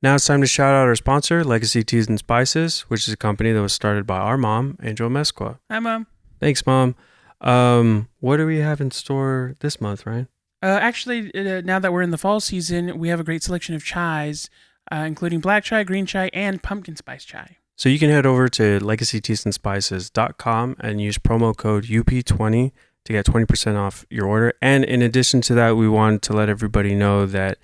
Now it's time to shout out our sponsor, Legacy Teas and Spices, which is a company that was started by our mom, Angel Mesqua. Hi, Mom. Thanks, Mom. What do we have in store this month, Ryan? Actually, now that we're in the fall season, we have a great selection of chais, including black chai, green chai, and pumpkin spice chai. So you can head over to legacyteasandspices.com and use promo code UP20 to get 20% off your order. And in addition to that, we want to let everybody know that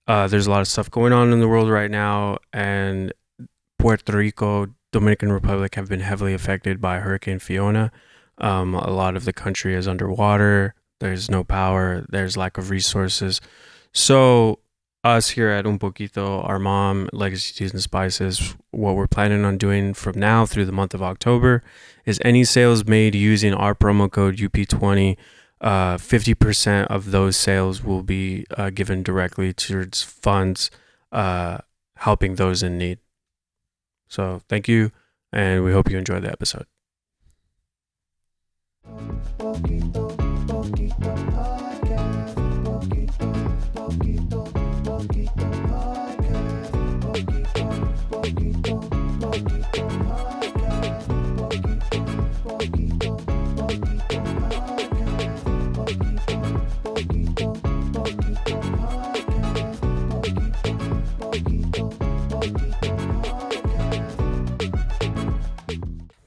there's a lot of stuff going on in the world right now, and Puerto Rico, Dominican Republic have been heavily affected by Hurricane Fiona. A lot of the country is underwater. There's no power. There's lack of resources. So us here at Un Poquito, our mom, Legacy Teas and Spices, what we're planning on doing from now through the month of October is any sales made using our promo code UP20, 50% of those sales will be given directly towards funds helping those in need. So thank you, and we hope you enjoy the episode.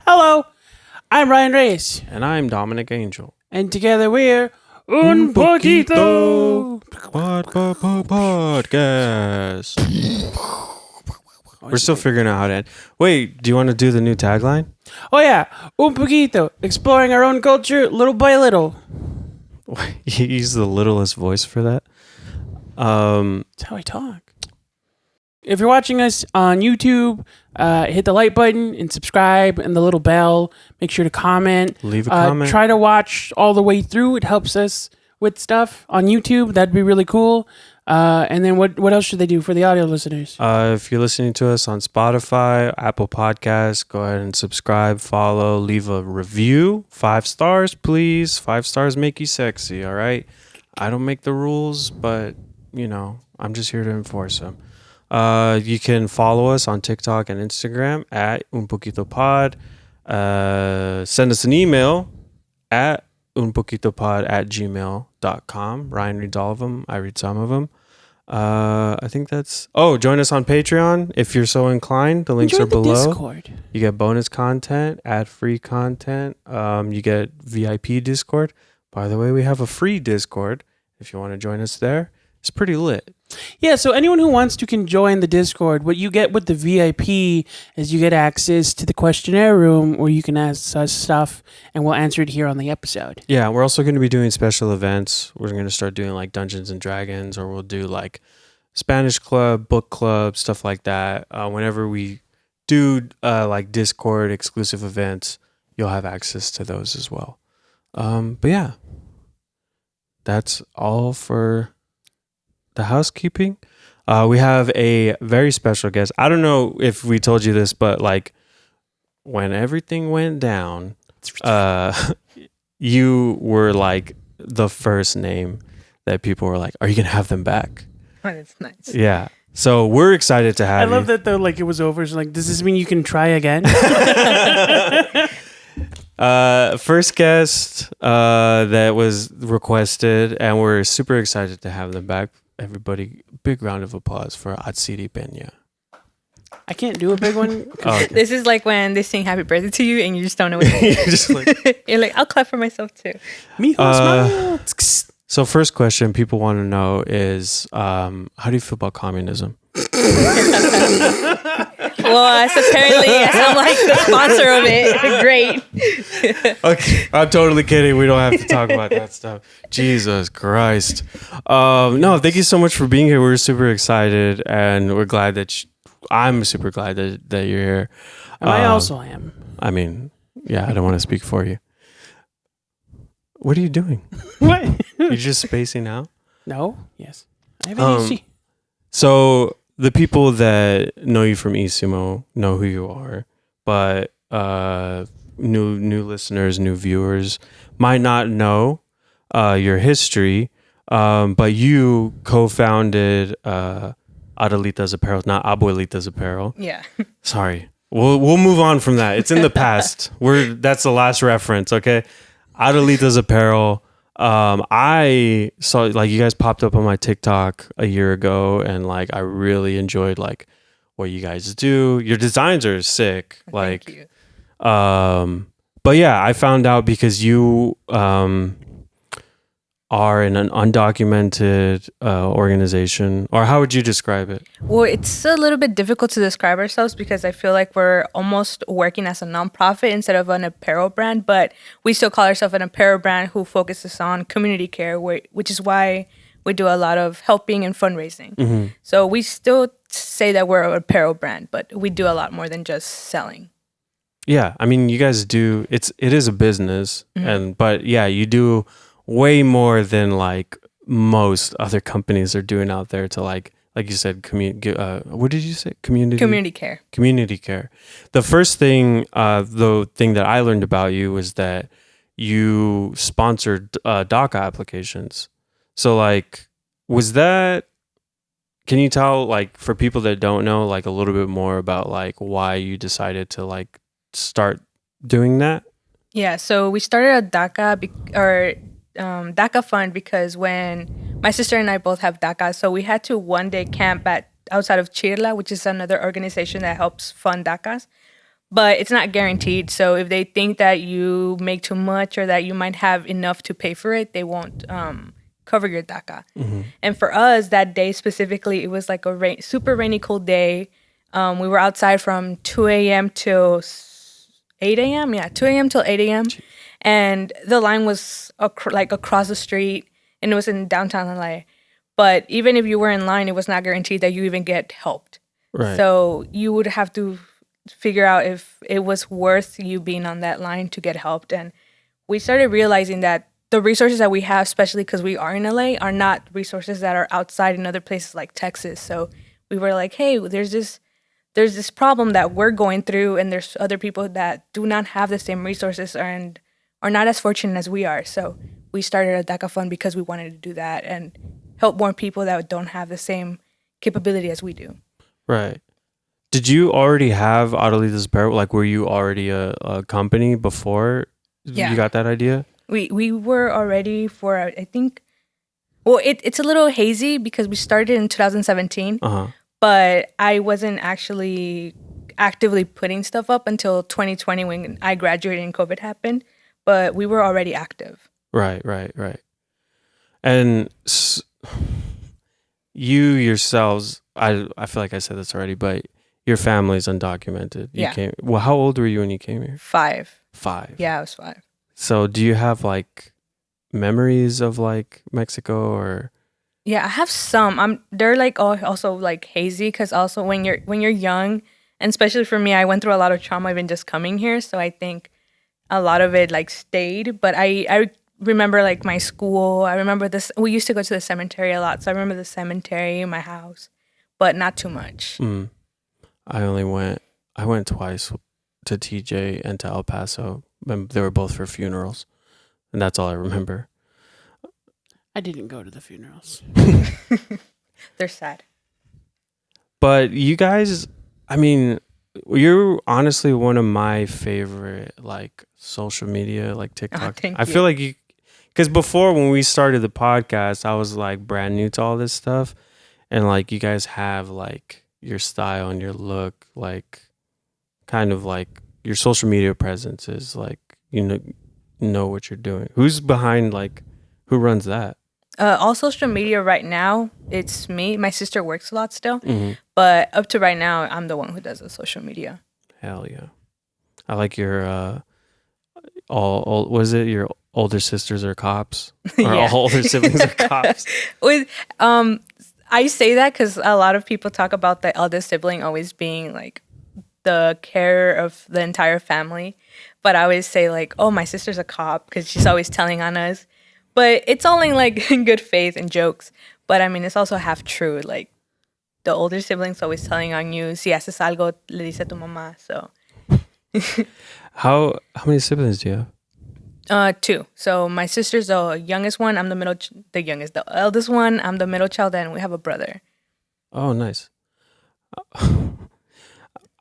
Hello, I'm Ryan Reyes, And I'm Dominic Angel. and together we're Un Poquito. Podcast. We're still figuring out how to end. Wait, do you want to do the new tagline? Oh yeah, Un Poquito, exploring our own culture little by little. You use the littlest voice for that. That's how I talk. If you're watching us on YouTube, hit the like button and subscribe and the little bell. Make sure to comment. Leave a comment. Try to watch all the way through. It helps us with stuff on YouTube. That'd be really cool. And then what else should they do for the audio listeners? If you're listening to us on Spotify, Apple Podcasts, go ahead and subscribe, follow, leave a review. 5 stars, please. 5 stars make you sexy, all right? I don't make the rules, but, I'm just here to enforce them. You can follow us on TikTok and Instagram at Un Poquito Pod. Send us an email at unpoquitopod@gmail.com. Ryan reads all of them. I read some of them. I think that's... Oh, join us on Patreon if you're so inclined. The links are below. Discord. You get bonus content, ad-free content. You get VIP Discord. By the way, we have a free Discord if you want to join us there. It's pretty lit. Yeah, so anyone who wants to can join the Discord. What you get with the VIP is you get access to the questionnaire room where you can ask us stuff and we'll answer it here on the episode. Yeah, we're also going to be doing special events. We're going to start doing like Dungeons and Dragons, or we'll do like Spanish club, book club, stuff like that. Whenever we do like Discord exclusive events, you'll have access to those as well. But yeah, that's all for the housekeeping. We have a very special guest. I don't know if we told you this, but like when everything went down, you were like the first name that people were like, are you going to have them back? Oh, that's nice. Yeah. So we're excited to have you. I love that though, like it was over. So like, does this mean you can try again? First guest that was requested, and we're super excited to have them back. Everybody, big round of applause for Atziri Peña. I can't do a big one. Oh, okay. This is like when they sing happy birthday to you and you just don't know what to do. You're just like, You're like, I'll clap for myself too. Mijo, smile. so first question people want to know is, how do you feel about communism? Well, apparently I sound like the sponsor of it. Great. Okay, I'm totally kidding. We don't have to talk about that stuff. Jesus Christ. No, thank you so much for being here. We're super excited, and we're glad that I'm super glad that you're here. And I also am. I mean, yeah, I don't want to speak for you. What are you doing? What? You're just spacing out? No. Yes. I have ADHD. So the people that know you from Isimo know who you are, but new listeners, new viewers might not know your history. But you co-founded Adelitas Apparel, not Abuelitas Apparel. Yeah. Sorry. We'll move on from that. It's in the past. That's the last reference, okay? Adelitas Apparel. I saw like you guys popped up on my TikTok a year ago, and like I really enjoyed like what you guys do. Your designs are sick. Like, Thank you. but yeah, I found out because you are in an undocumented organization, or how would you describe it? Well, it's a little bit difficult to describe ourselves because I feel like we're almost working as a nonprofit instead of an apparel brand, but we still call ourselves an apparel brand who focuses on community care, which is why we do a lot of helping and fundraising. Mm-hmm. So we still say that we're an apparel brand, but we do a lot more than just selling. Yeah, I mean, you guys do. It is a business, but yeah, you do way more than like most other companies are doing out there to like you said, what did you say? Community care. Community care. The first thing, the thing that I learned about you was that you sponsored DACA applications. So like, was that? Can you tell like for people that don't know like a little bit more about like why you decided to like start doing that? Yeah, so we started a DACA fund because when my sister and I both have DACA, so we had to one day camp outside of Chirla, which is another organization that helps fund DACAs. But it's not guaranteed. So if they think that you make too much or that you might have enough to pay for it, they won't cover your DACA. Mm-hmm. And for us, that day specifically, it was like a super rainy, cold day. We were outside from 2 a.m. till 8 a.m. Yeah, 2 a.m. till 8 a.m. And the line was like across the street, and it was in downtown LA. But even if you were in line, it was not guaranteed that you even get helped. Right. So you would have to figure out if it was worth you being on that line to get helped. And we started realizing that the resources that we have, especially because we are in LA, are not resources that are outside in other places like Texas. So we were like, hey, there's this problem that we're going through, and there's other people that do not have the same resources and are not as fortunate as we are. So we started a DACA fund because we wanted to do that and help more people that don't have the same capability as we do. Right. Did you already have Adelitas Apparel? Like, were you already a company before you got that idea? We were already for, I think, well, it's a little hazy because we started in 2017, but I wasn't actually actively putting stuff up until 2020 when I graduated and COVID happened, but we were already active. Right. And you yourselves, I feel like I said this already, but your family's undocumented. Well, how old were you when you came here? 5. 5. Yeah, I was 5. So do you have like memories of like Mexico or? Yeah, I have some. They're like also like hazy because also when you're young, and especially for me, I went through a lot of trauma even just coming here. So I think a lot of it like stayed. But I remember like my school. I remember this. We used to go to the cemetery a lot, so I remember the cemetery, my house, but not too much. I went twice to TJ and to El Paso. They were both for funerals, and that's all I remember. I didn't go to the funerals. They're sad. But you guys, I mean, you're honestly one of my favorite like social media, like TikTok. I feel like you, because before when we started the podcast, I was like brand new to all this stuff, and like you guys have like your style and your look, like kind of like your social media presence is like you know what you're doing. Who's behind like who runs that? All social media right now, it's me. My sister works a lot still, but up to right now, I'm the one who does the social media. Hell yeah! I like your all. Was it your older sisters are cops, or all older siblings are cops? I say that because a lot of people talk about the eldest sibling always being like the care of the entire family, but I always say like, oh, my sister's a cop because she's always telling on us. But it's all in like good faith and jokes. But I mean, it's also half true. Like the older siblings always telling on you. Si haces algo, le dice a tu mamá. So. How many siblings do you have? 2. So my sister's the youngest one. I'm the eldest one. I'm the middle child, and we have a brother. Oh, nice.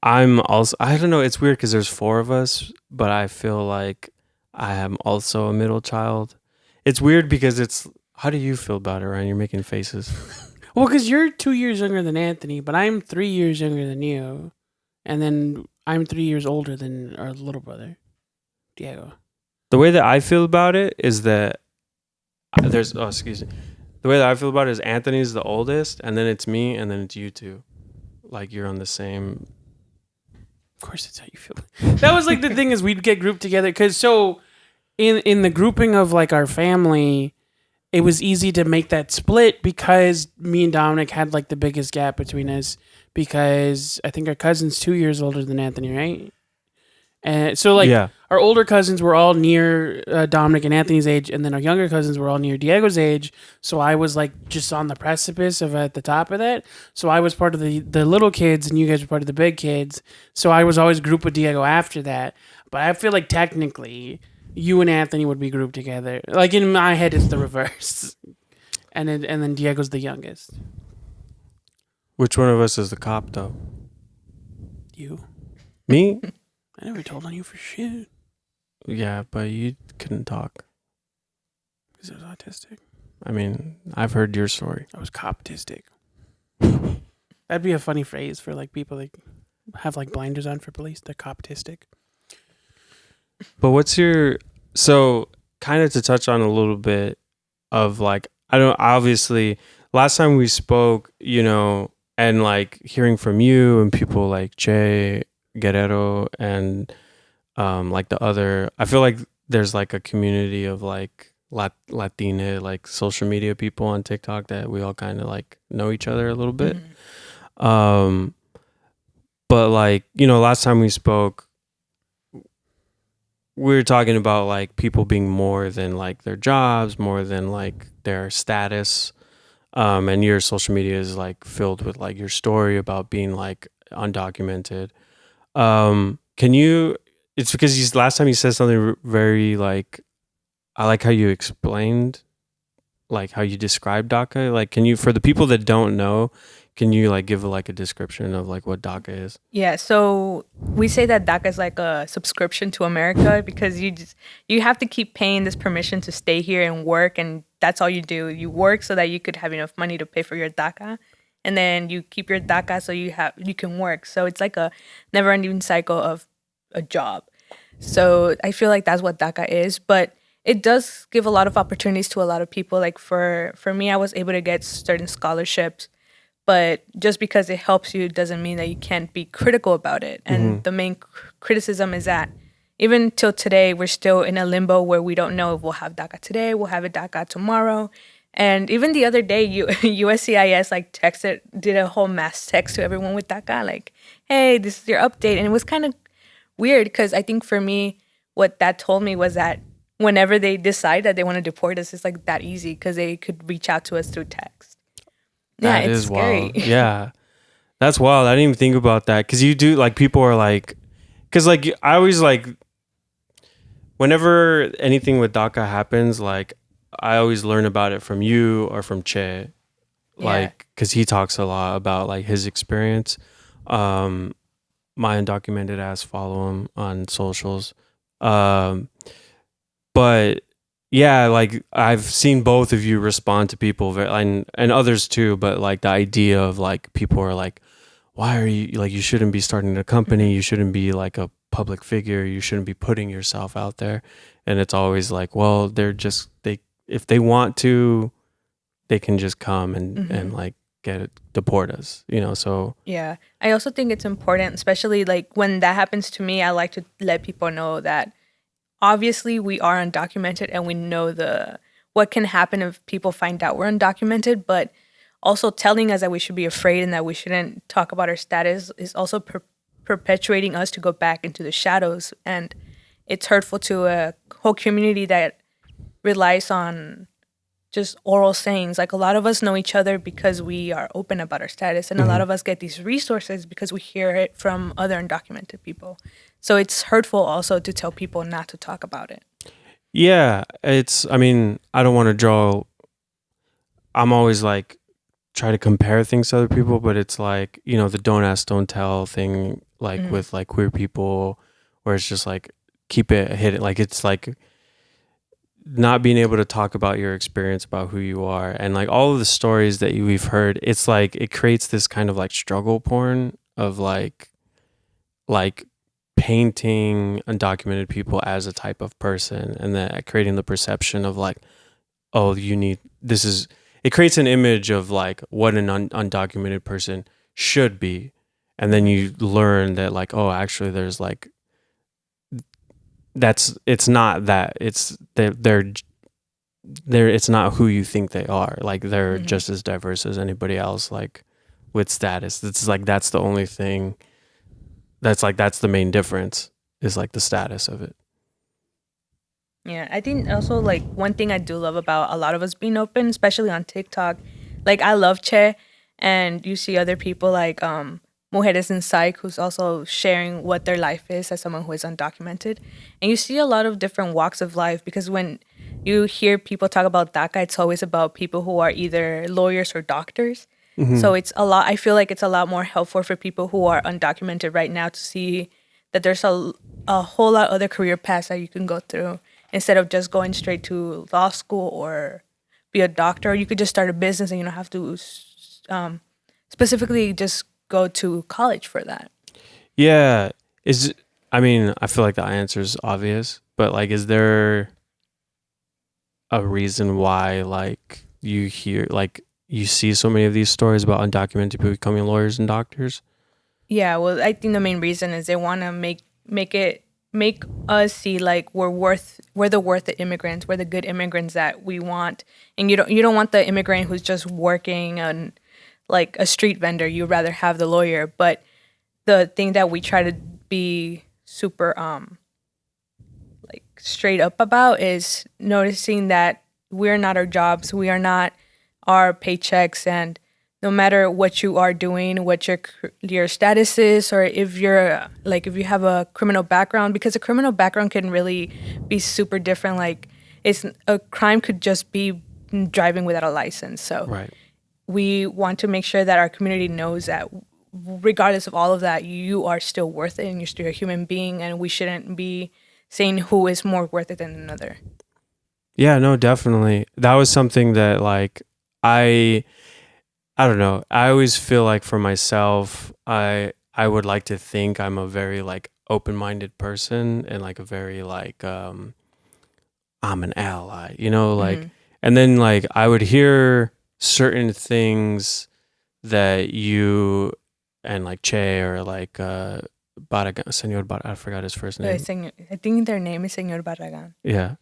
I'm also, I don't know, it's weird because there's four of us, but I feel like I am also a middle child. It's weird because it's, how do you feel about it, Ryan? You're making faces. Well, because you're 2 years younger than Anthony, but I'm 3 years younger than you. And then I'm 3 years older than our little brother, Diego. The way that I feel about it is that excuse me. The way that I feel about it is Anthony's the oldest, and then it's me, and then it's you two. Like you're on the same. Of course, that's how you feel. That was like the thing is we'd get grouped together because so in the grouping of like our family, it was easy to make that split because me and Dominic had like the biggest gap between us because I think our cousin's 2 years older than Anthony, right? And so like our older cousins were all near Dominic and Anthony's age, and then our younger cousins were all near Diego's age. So I was like just on the precipice of at the top of that. So I was part of the little kids, and you guys were part of the big kids. So I was always grouped with Diego after that. But I feel like technically you and Anthony would be grouped together. Like in my head, it's the reverse, and then Diego's the youngest. Which one of us is the cop, though? You. Me? I never told on you for shit. Yeah, but you couldn't talk. Because I was autistic. I mean, I've heard your story. I was coptistic. That'd be a funny phrase for like people that have like blinders on for police. They're coptistic. But what's your, so kind of to touch on a little bit of like, obviously last time we spoke, you know, and like hearing from you and people like Che, Guerrero, and like the other, I feel like there's like a community of like Latina, like social media people on TikTok that we all kind of like know each other a little bit. Mm-hmm. But like, you know, last time we spoke, we were talking about like people being more than like their jobs, more than like their status. And your social media is like filled with like your story about being like undocumented. Can you, it's because last time you said something very like, I like how you explained like how you described DACA. Like, can you, for the people that don't know, can you like give like a description of like what DACA is? Yeah, so we say that DACA is like a subscription to America because you have to keep paying this permission to stay here and work, and that's all you do. You work so that you could have enough money to pay for your DACA, and then you keep your DACA so you can work. So it's like a never-ending cycle of a job. So I feel like that's what DACA is, but it does give a lot of opportunities to a lot of people. Like for me, I was able to get certain scholarships. But just because it helps you doesn't mean that you can't be critical about it. And the main criticism is that even till today, we're still in a limbo where we don't know if we'll have DACA today, we'll have a DACA tomorrow. And even the other day, USCIS like did a whole mass text to everyone with DACA, like, hey, this is your update. And it was kind of weird because I think for me, what that told me was that whenever they decide that they want to deport us, it's like that easy because they could reach out to us through text. Yeah, that it's is scary. wild. Yeah, that's wild. I didn't even think about that because you do like people are like, because like I always like, whenever anything with DACA happens, like I always learn about it from you or from Che, like because he talks a lot about like his experience. My undocumented ass follow him on socials, but. Yeah, like I've seen both of you respond to people and others too, but like the idea of like people are like, why are you like, you shouldn't be starting a company, you shouldn't be like a public figure, you shouldn't be putting yourself out there. And it's always like, well, if they want to, they can just come and like deport us, you know. So yeah, I also think it's important, especially like when that happens to me, I like to let people know that obviously we are undocumented and we know what can happen if people find out we're undocumented, but also telling us that we should be afraid and that we shouldn't talk about our status is also perpetuating us to go back into the shadows. And it's hurtful to a whole community that relies on just oral sayings. Like a lot of us know each other because we are open about our status, and a lot of us get these resources because we hear it from other undocumented people. So it's hurtful also to tell people not to talk about it. Yeah, I mean, I don't want to I'm always like try to compare things to other people, but it's like, you know, the don't ask, don't tell thing, like with like queer people, where it's just like keep it hidden. Like it's like not being able to talk about your experience, about who you are, and like all of the stories that we've heard. It's like it creates this kind of like struggle porn of like painting undocumented people as a type of person, and then creating the perception of like, oh, you need this is. It creates an image of like what an undocumented person should be, and then you learn that like, oh, actually, there's like it's not that, it's they're it's not who you think they are. Like they're just as diverse as anybody else, like with status. It's like that's the only thing that's the main difference, is like the status of it. Yeah, I think also like one thing I do love about a lot of us being open, especially on TikTok, like I love Che, and you see other people like Mujeres in Psych, who's also sharing what their life is as someone who is undocumented, and you see a lot of different walks of life, because when you hear people talk about DACA, it's always about people who are either lawyers or doctors. So it's a lot. I feel like it's a lot more helpful for people who are undocumented right now to see that there's a whole lot of other career paths that you can go through, instead of just going straight to law school or be a doctor. You could just start a business and you don't have to specifically just go to college for that. Yeah. I mean, I feel like the answer is obvious, but like, is there a reason why like you hear, like you see so many of these stories about undocumented people becoming lawyers and doctors? Yeah, well, I think the main reason is they want to make us see like we're the worth the immigrants, we're the good immigrants that we want, and you don't want the immigrant who's just working on like a street vendor. You'd rather have the lawyer. But the thing that we try to be super like straight up about is noticing that we're not our jobs, we are not our paychecks, and no matter what you are doing, what your status is, or if you're like if you have a criminal background, because a criminal background can really be super different. Like a crime could just be driving without a license. So we want to make sure that our community knows that regardless of all of that, you are still worth it and you're still a human being, and we shouldn't be saying who is more worth it than another. Yeah, no, definitely. That was something that like I don't know. I always feel like for myself, I would like to think I'm a very like open-minded person, and like a very like I'm an ally, you know, like and then like I would hear certain things that you and like Che or like Barragan, Senor Barragan, I forgot his first name. I think their name is Senor Barragan. Yeah.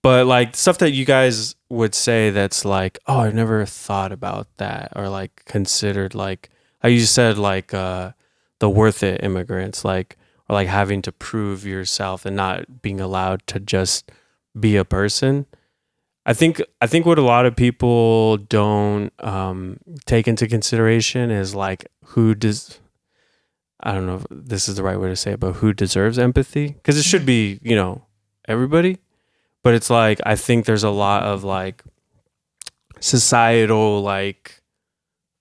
But like stuff that you guys would say that's like, oh, I've never thought about that, or like considered, like how you said, like the worth it immigrants, like, or like having to prove yourself and not being allowed to just be a person. I think what a lot of people don't take into consideration is like I don't know if this is the right way to say it, but who deserves empathy? Because it should be, you know, everybody. But it's like, I think there's a lot of like societal, like,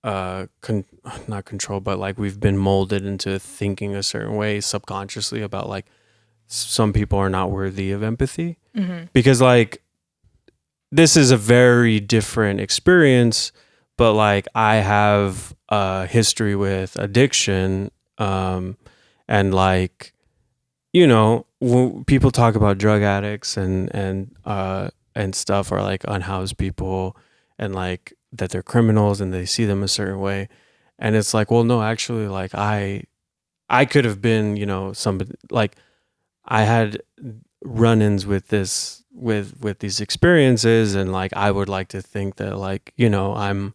not control, but like we've been molded into thinking a certain way subconsciously about like some people are not worthy of empathy. Because like this is a very different experience, but like I have a history with addiction, and like, you know, when people talk about drug addicts and stuff, or like unhoused people, and like that they're criminals and they see them a certain way, and it's like, well, no, actually, like I could have been, you know, somebody, like I had run-ins with this with these experiences, and like I would like to think that, like, you know, I'm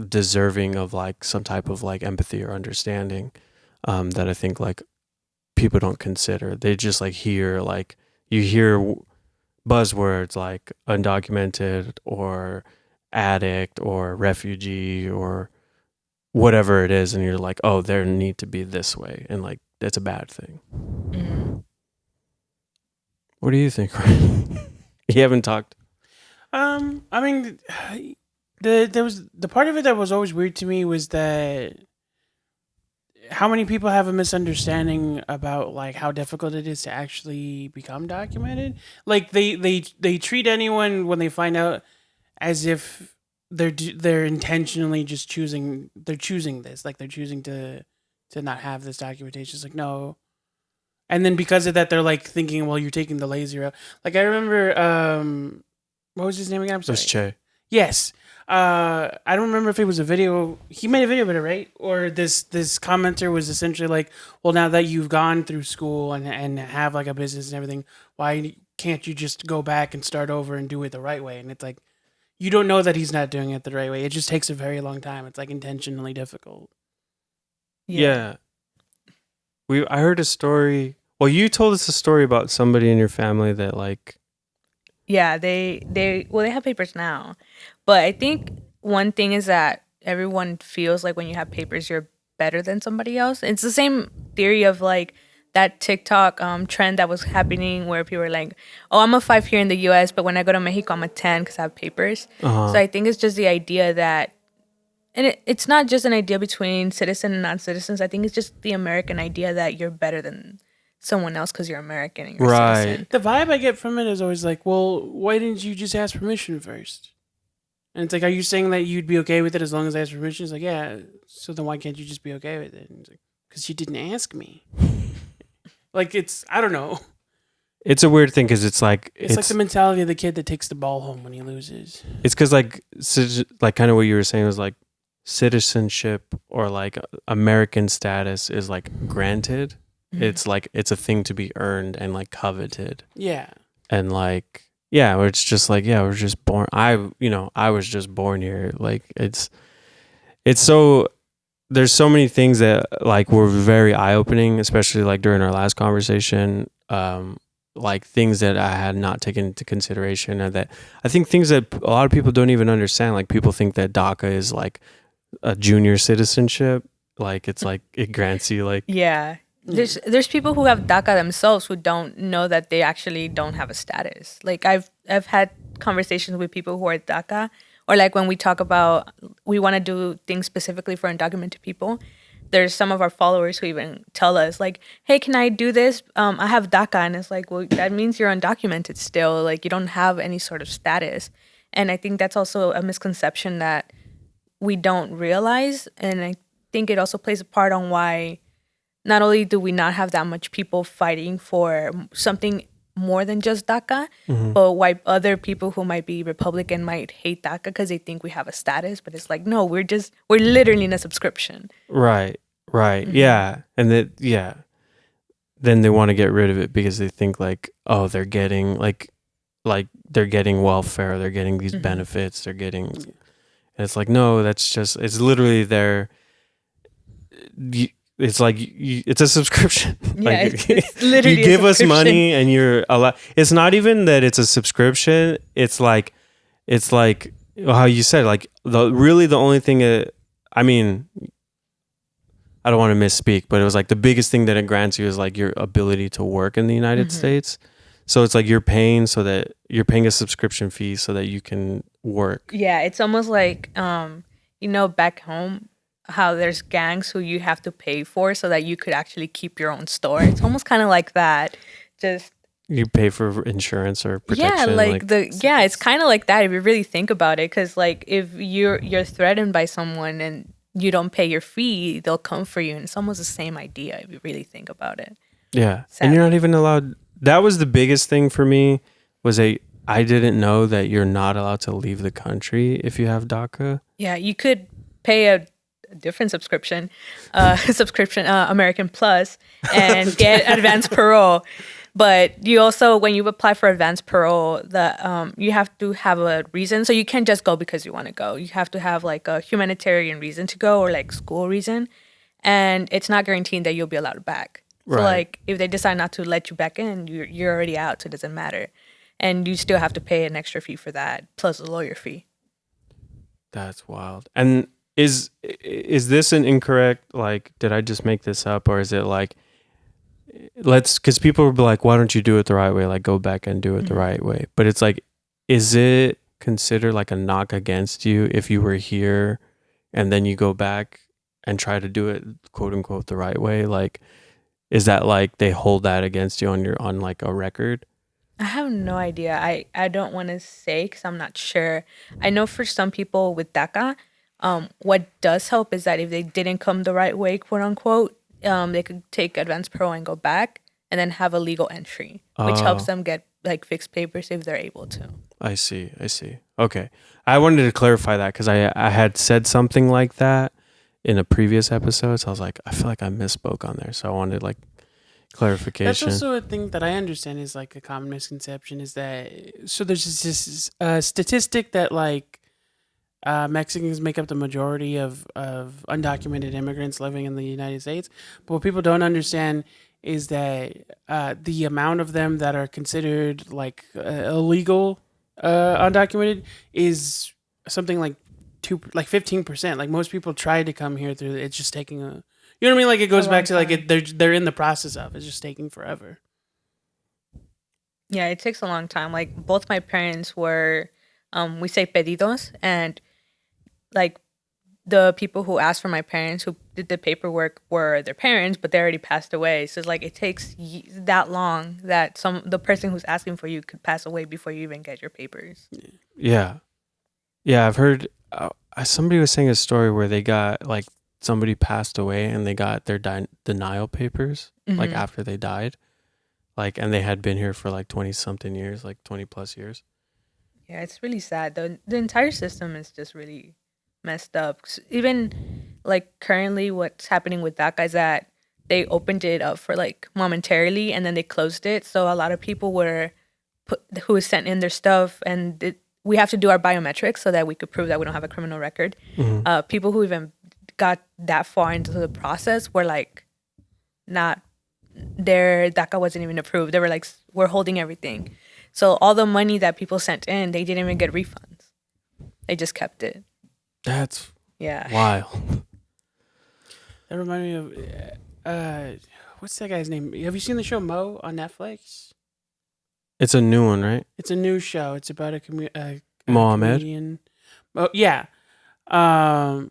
deserving of like some type of like empathy or understanding, that I think like people don't consider. They just like hear, like you hear buzzwords like undocumented or addict or refugee or whatever it is, and you're like, oh, they need to be this way, and like that's a bad thing. What do you think? You haven't talked. I mean, There was the part of it that was always weird to me was that how many people have a misunderstanding about like how difficult it is to actually become documented. Like they treat anyone when they find out as if they're intentionally just choosing this, like they're choosing to not have this documentation. It's like no. And then because of that, they're like thinking, well, you're taking the lazy route. Like I remember, what was his name again? I'm sorry. It was Che. Yes. I don't remember if it was a video. He made a video about it, right? Or this commenter was essentially like, well, now that you've gone through school and have like a business and everything, why can't you just go back and start over and do it the right way? And it's like, you don't know that he's not doing it the right way. It just takes a very long time. It's like intentionally difficult. Yeah. I heard a story. Well, you told us a story about somebody in your family that like. Yeah, they have papers now, but I think one thing is that everyone feels like when you have papers, you're better than somebody else. It's the same theory of like that TikTok trend that was happening where people were like, "Oh, I'm a 5 here in the U.S., but when I go to Mexico, I'm a 10 because I have papers." So I think it's just the idea that, and it's not just an idea between citizen and non-citizens. I think it's just the American idea that you're better than someone else because you're American and you're a citizen. The vibe I get from it is always like, well, why didn't you just ask permission first? And it's like, are you saying that you'd be okay with it as long as I ask permission? It's like, yeah, so then why can't you just be okay with it? And it's like, because you didn't ask me. Like, I don't know. It's a weird thing because it's like the mentality of the kid that takes the ball home when he loses. It's because like kind of what you were saying was like citizenship or like American status is like granted. Mm-hmm. It's like it's a thing to be earned and like coveted. Yeah. And like where it's just like we're just born. I was just born here. Like it's so there's so many things that like were very eye opening, especially like during our last conversation. Like things that I had not taken into consideration, and that I think things that a lot of people don't even understand. Like people think that DACA is like a junior citizenship. Like it's like it grants you like There's people who have DACA themselves who don't know that they actually don't have a status. Like I've had conversations with people who are DACA, or like when we talk about we want to do things specifically for undocumented people. There's some of our followers who even tell us like, "Hey, can I do this? I have DACA," and it's like, well, that means you're undocumented still. Like you don't have any sort of status, and I think that's also a misconception that we don't realize, and I think it also plays a part on why. Not only do we not have that much people fighting for something more than just DACA, but why other people who might be Republican might hate DACA because they think we have a status. But it's like, no, we're literally in a subscription. Right. Mm-hmm. Yeah. And then they want to get rid of it because they think like, oh, they're getting like they're getting welfare, they're getting these benefits, they're getting, and it's like, no, it's literally it's like it's a subscription. Yeah, like, it's literally you give us money and you're allowed. It's not even that it's a subscription. It's like how you said, like the only thing. I mean, I don't want to misspeak, but it was like the biggest thing that it grants you is like your ability to work in the United States. So it's like you're paying a subscription fee so that you can work. Yeah, it's almost like back home, how there's gangs who you have to pay for so that you could actually keep your own store. It's almost kind of like that. Just you pay for insurance or protection. Yeah, it's kind of like that if you really think about it. Because like if you're threatened by someone and you don't pay your fee, they'll come for you, and it's almost the same idea if you really think about it. Yeah, Sadly. And you're not even allowed. That was the biggest thing for me. I didn't know that you're not allowed to leave the country if you have DACA. Yeah, you could pay a different subscription, American Plus, and get advanced parole. But you also, when you apply for advanced parole, you have to have a reason. So you can't just go because you want to go. You have to have like a humanitarian reason to go or like school reason. And it's not guaranteeing that you'll be allowed back. Right. So like if they decide not to let you back in, you're already out, so it doesn't matter. And you still have to pay an extra fee for that, plus a lawyer fee. That's wild. And is this an incorrect, like, did I just make this up? Or is it like, because people will be like, why don't you do it the right way? Like, go back and do it the right way. But it's like, is it consider like a knock against you if you were here and then you go back and try to do it quote unquote the right way? Like, is that like they hold that against you on like a record? I have no idea. I don't want to say because I'm not sure. I know for some people with DACA, what does help is that if they didn't come the right way, quote unquote, they could take advanced parole and go back and then have a legal entry, which helps them get like fixed papers if they're able to. I see. Okay. I wanted to clarify that because I had said something like that in a previous episode. So I was like, I feel like I misspoke on there. So I wanted like clarification. That's also a thing that I understand is like a common misconception is that, so there's this statistic that like Mexicans make up the majority of undocumented immigrants living in the United States. But what people don't understand is that the amount of them that are considered like illegal undocumented is something like 15%. Like most people try to come here through, it's just taking a, you know what I mean? Like it goes back to like they're in the process of, it's just taking forever. Yeah, it takes a long time. Like both my parents were, we say pedidos, and like the people who asked for my parents who did the paperwork were their parents, but they already passed away. So it's like it takes that long that the person who's asking for you could pass away before you even get your papers. Yeah, I've heard somebody was saying a story where they got like somebody passed away and they got their denial papers like after they died, like, and they had been here for like 20 something years, like 20 plus years. Yeah, it's really sad. The entire system is just really messed up. Even like currently what's happening with DACA is that they opened it up for like momentarily and then they closed it. So a lot of people who sent in their stuff, and we have to do our biometrics so that we could prove that we don't have a criminal record. People who even got that far into the process were like not, their DACA wasn't even approved. They were like, we're holding everything. So all the money that people sent in, they didn't even get refunds. They just kept it. That's wild. That reminded me of what's that guy's name? Have you seen the show Mo on Netflix? It's a new one, right? It's a new show. It's about a Mohammed. comedian. Oh yeah.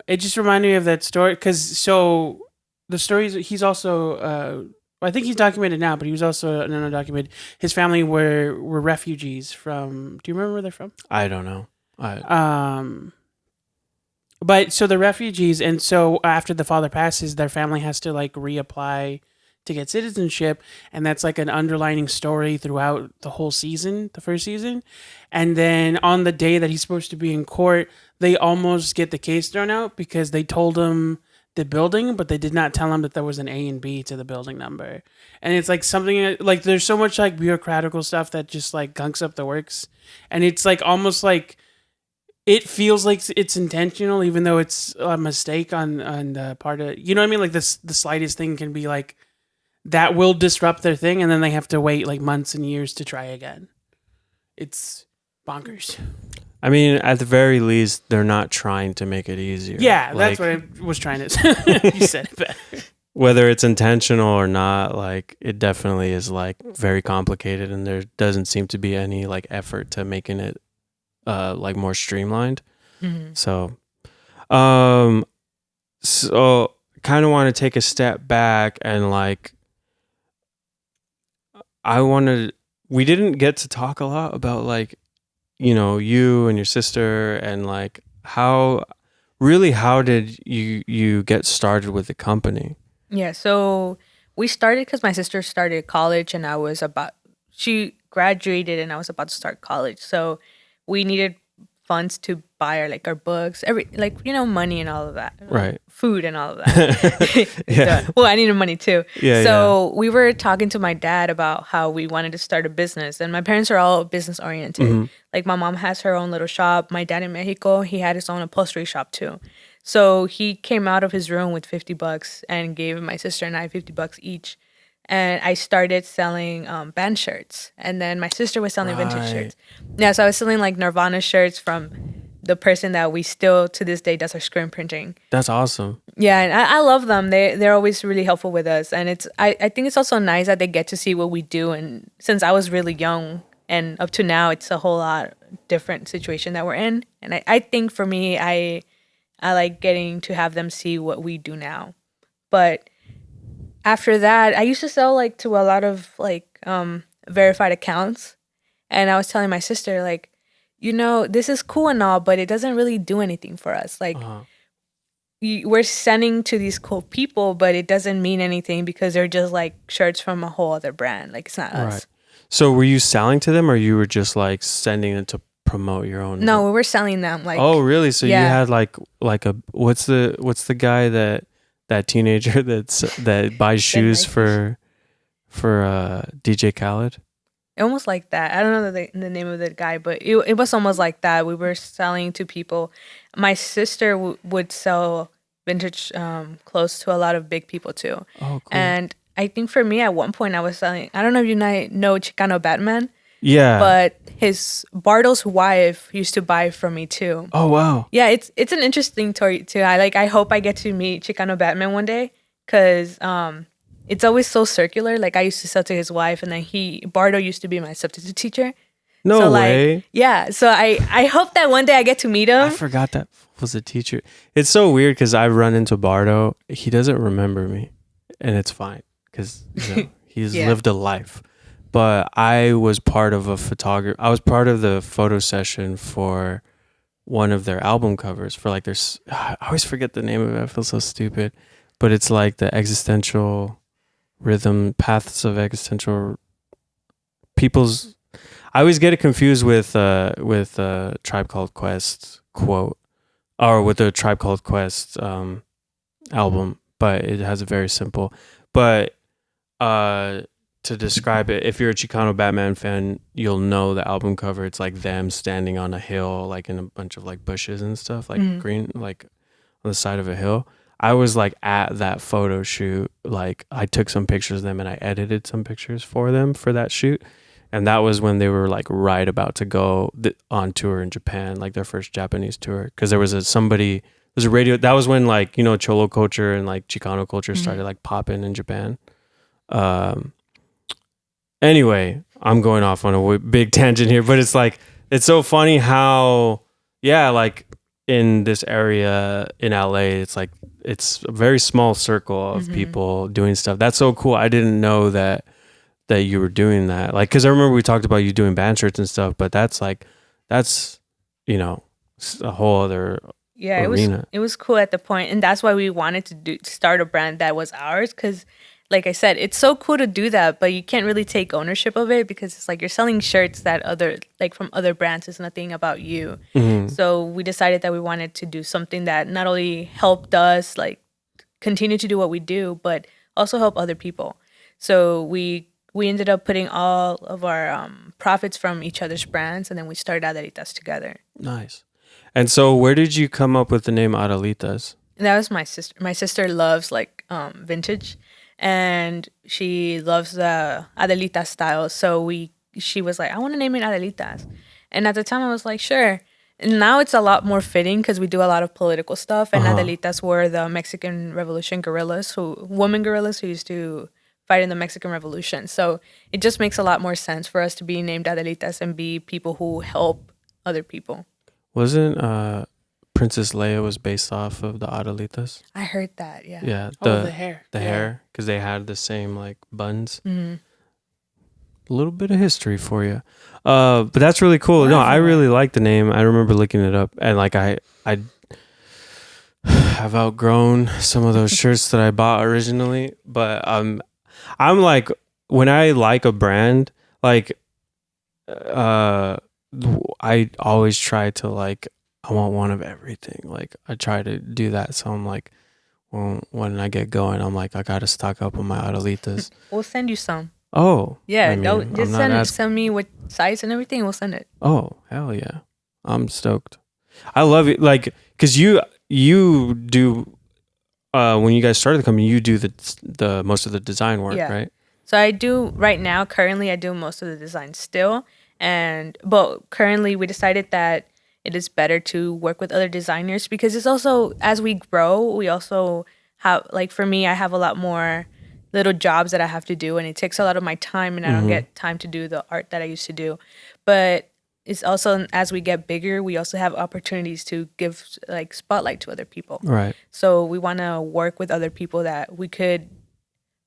It just reminded me of that story because the stories, he's also I think he's documented now, but he was also an undocumented. His family were refugees from. Do you remember where they're from? I don't know. But so the refugees, and so after the father passes, their family has to like reapply to get citizenship, and that's like an underlining story throughout the whole season, the first season. And then on the day that he's supposed to be in court, they almost get the case thrown out because they told him the building, but they did not tell him that there was an A and B to the building number. And it's like something like there's so much like bureaucratical stuff that just like gunks up the works, and it's like almost like it feels like it's intentional, even though it's a mistake on the part of, you know what I mean? Like the slightest thing can be like that will disrupt their thing, and then they have to wait like months and years to try again. It's bonkers. I mean, at the very least, they're not trying to make it easier. Yeah, that's what I was trying to say. You said it better. Whether it's intentional or not, like it definitely is like very complicated, and there doesn't seem to be any like effort to making it like more streamlined. So kind of want to take a step back and like we didn't get to talk a lot about like, you know, you and your sister and like how did you get started with the company? Yeah, so we started because my sister started college and she graduated and I was about to start college. So we needed funds to buy our books, money and all of that. Right. Food and all of that. Yeah. Well, I needed money too. Yeah. So we were talking to my dad about how we wanted to start a business, and my parents are all business oriented. Like my mom has her own little shop. My dad in Mexico, he had his own upholstery shop too. So he came out of his room with $50 and gave my sister and I $50 each. And I started selling band shirts. And then my sister was selling vintage shirts. Yeah, so I was selling like Nirvana shirts from the person that we still to this day does our screen printing. That's awesome. Yeah, and I love them. They're always really helpful with us. And I think it's also nice that they get to see what we do. And since I was really young, And up to now, it's a whole lot different situation that we're in. And I think for me, I like getting to have them see what we do now. But after that, I used to sell like to a lot of like verified accounts. And I was telling my sister, like, this is cool and all, but it doesn't really do anything for us. Like, we're sending to these cool people, but it doesn't mean anything because they're just like shirts from a whole other brand. Like, it's not us. Right. So were you selling to them, or you were just like sending it to promote your own? No, we were selling them. Like, oh, really? So yeah. you had like a what's the guy that teenager that buys shoes for DJ Khaled? Almost like that. I don't know the name of the guy, but it was almost like that. We were selling to people. My sister would sell vintage clothes to a lot of big people too. Oh, cool. And I think for me, at one point, I was selling. I don't know if you know Chicano Batman. Yeah. But his Bartle's wife used to buy from me too. Oh wow. Yeah, it's an interesting story too. I hope I get to meet Chicano Batman one day, because it's always so circular. Like, I used to sell to his wife, and then Bardo used to be my substitute teacher. No so, way. Like, yeah. So I hope that one day I get to meet him. I forgot that was a teacher. It's so weird because I've run into Bardo. He doesn't remember me, and it's fine because he's lived a life. But I was part of I was part of the photo session for one of their album covers for like I always forget the name of it. I feel so stupid. But it's like the existential rhythm, paths of existential people's. I always get it confused with Tribe Called Quest quote, or with the Tribe Called Quest album, but it has a very simple. But to describe it, if you're a Chicano Batman fan, you'll know the album cover. It's like them standing on a hill, like in a bunch of like bushes and stuff, like green, like on the side of a hill. I was like at that photo shoot. Like, I took some pictures of them and I edited some pictures for them for that shoot. And that was when they were like right about to go on tour in Japan, like their first Japanese tour. Because there was a radio. That was when like, Cholo culture and like Chicano culture started like popping in Japan. Anyway, I'm going off on a big tangent here, but it's like, it's so funny how, like in this area in LA, it's like, it's a very small circle of people doing stuff. That's so cool. I didn't know that you were doing that. Like, cause I remember we talked about you doing band shirts and stuff, but that's a whole other arena. It was cool at the point, and that's why we wanted to start a brand that was ours. Cause like I said, it's so cool to do that, but you can't really take ownership of it because it's like you're selling shirts that from other brands. It's nothing about you. So we decided that we wanted to do something that not only helped us like continue to do what we do, but also help other people. So we ended up putting all of our profits from each other's brands, and then we started Adelitas together. Nice. And so where did you come up with the name Adelitas? And that was my sister. My sister loves like vintage. And she loves the Adelitas style. So she was like, I want to name it Adelitas. And at the time I was like, sure. And now it's a lot more fitting because we do a lot of political stuff. And Adelitas were the Mexican Revolution guerrillas, women guerrillas who used to fight in the Mexican Revolution. So it just makes a lot more sense for us to be named Adelitas and be people who help other people. Wasn't Princess Leia was based off of the Adelitas? I heard that, yeah. Yeah. The hair. The hair, because they had the same like buns. A little bit of history for you. But that's really cool. No, I really like the name. I remember looking it up, and like I've outgrown some of those shirts that I bought originally. But I'm like, when I like a brand, like I always try to like, I want one of everything. Like, I try to do that. So I'm like, well, when I get going, I'm like, I got to stock up on my Adelitas. We'll send you some. Oh. Yeah, just send me what size and everything. We'll send it. Oh, hell yeah. I'm stoked. I love it. Like, because you do, when you guys started the company, you do the most of the design work, right? So I do right now, currently I do most of the design still. But currently we decided that it is better to work with other designers because it's also, as we grow, we also have, like for me, I have a lot more little jobs that I have to do, and it takes a lot of my time, and I don't get time to do the art that I used to do. But it's also, as we get bigger, we also have opportunities to give like spotlight to other people. Right. So we want to work with other people that we could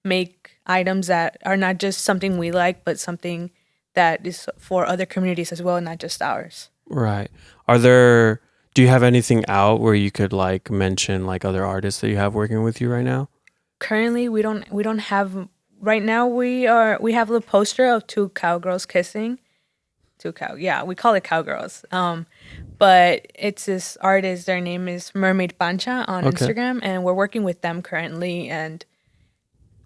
make items that are not just something we like, but something that is for other communities as well, not just ours. Right. Do you have anything out where you could like mention like other artists that you have working with you right now? Currently, we don't have. Right now, we have the poster of two cowgirls kissing. Yeah, we call it cowgirls. But it's this artist. Their name is Mermaid Pancha on Instagram, and we're working with them currently. And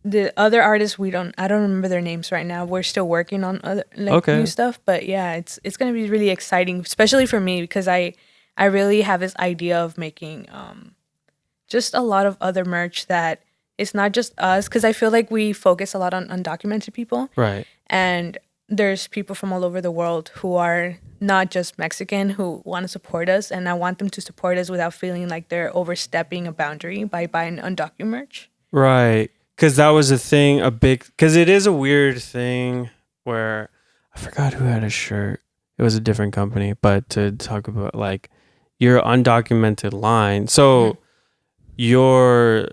the other artists, I don't remember their names right now. We're still working on other new stuff. But yeah, it's gonna be really exciting, especially for me, because I really have this idea of making just a lot of other merch that it's not just us, because I feel like we focus a lot on undocumented people. Right. And there's people from all over the world who are not just Mexican who want to support us, and I want them to support us without feeling like they're overstepping a boundary by buying undocumented merch. Right. Because that was a thing, because it is a weird thing where I forgot who had a shirt. It was a different company, but to talk about like your undocumented line. So you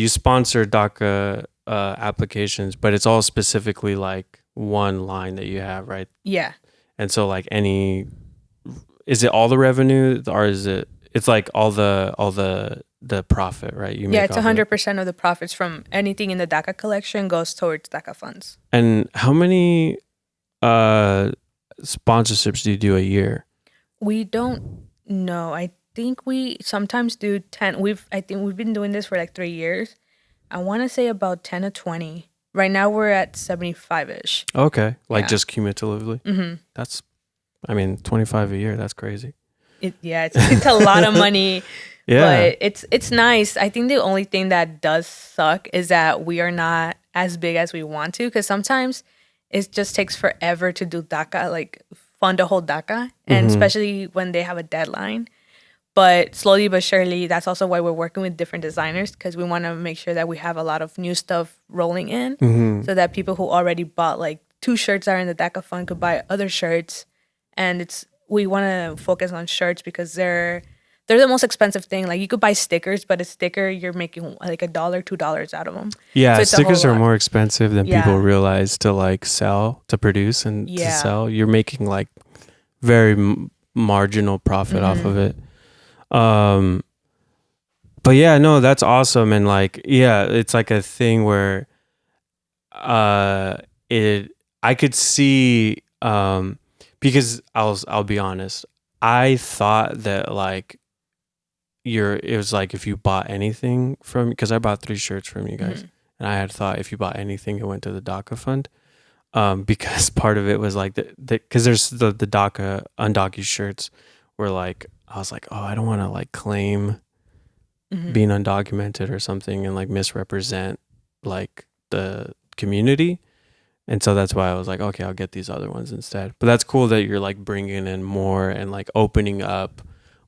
sponsor DACA applications, but it's all specifically like one line that you have, right? Yeah. And so like is it all the revenue, or it's like all the profit, right? You make it's 100% of the profits from anything in the DACA collection goes towards DACA funds. And how many sponsorships do you do a year? We don't know. I think we sometimes do 10. I think we've been doing this for like 3 years. I want to say about 10 to 20. Right now we're at 75-ish. Okay. Like just cumulatively? Mm-hmm. That's, 25 a year. That's crazy. It's a lot of money. Yeah. But it's nice. I think the only thing that does suck is that we are not as big as we want to, because sometimes it just takes forever to do DACA, like fund a whole DACA, and especially when they have a deadline. But slowly but surely, that's also why we're working with different designers, because we want to make sure that we have a lot of new stuff rolling in, so that people who already bought like 2 shirts that are in the DACA fund could buy other shirts. And we want to focus on shirts because they're the most expensive thing. Like you could buy stickers, but a sticker you're making like $1, $2 out of them. Yeah, so stickers are more expensive than people realize to like sell, to produce, and to sell. You're making like very marginal profit off of it. But yeah, no, that's awesome. And like, yeah, it's like a thing where I could see, because I'll be honest, I thought that like it was like if you bought anything from, because I bought 3 shirts from you guys, and I had thought if you bought anything, it went to the DACA fund, because part of it was like because there's the DACA undocu shirts where like I was like, oh, I don't want to like claim being undocumented or something and like misrepresent like the community. And so that's why I was like, okay, I'll get these other ones instead. But that's cool that you're like bringing in more and like opening up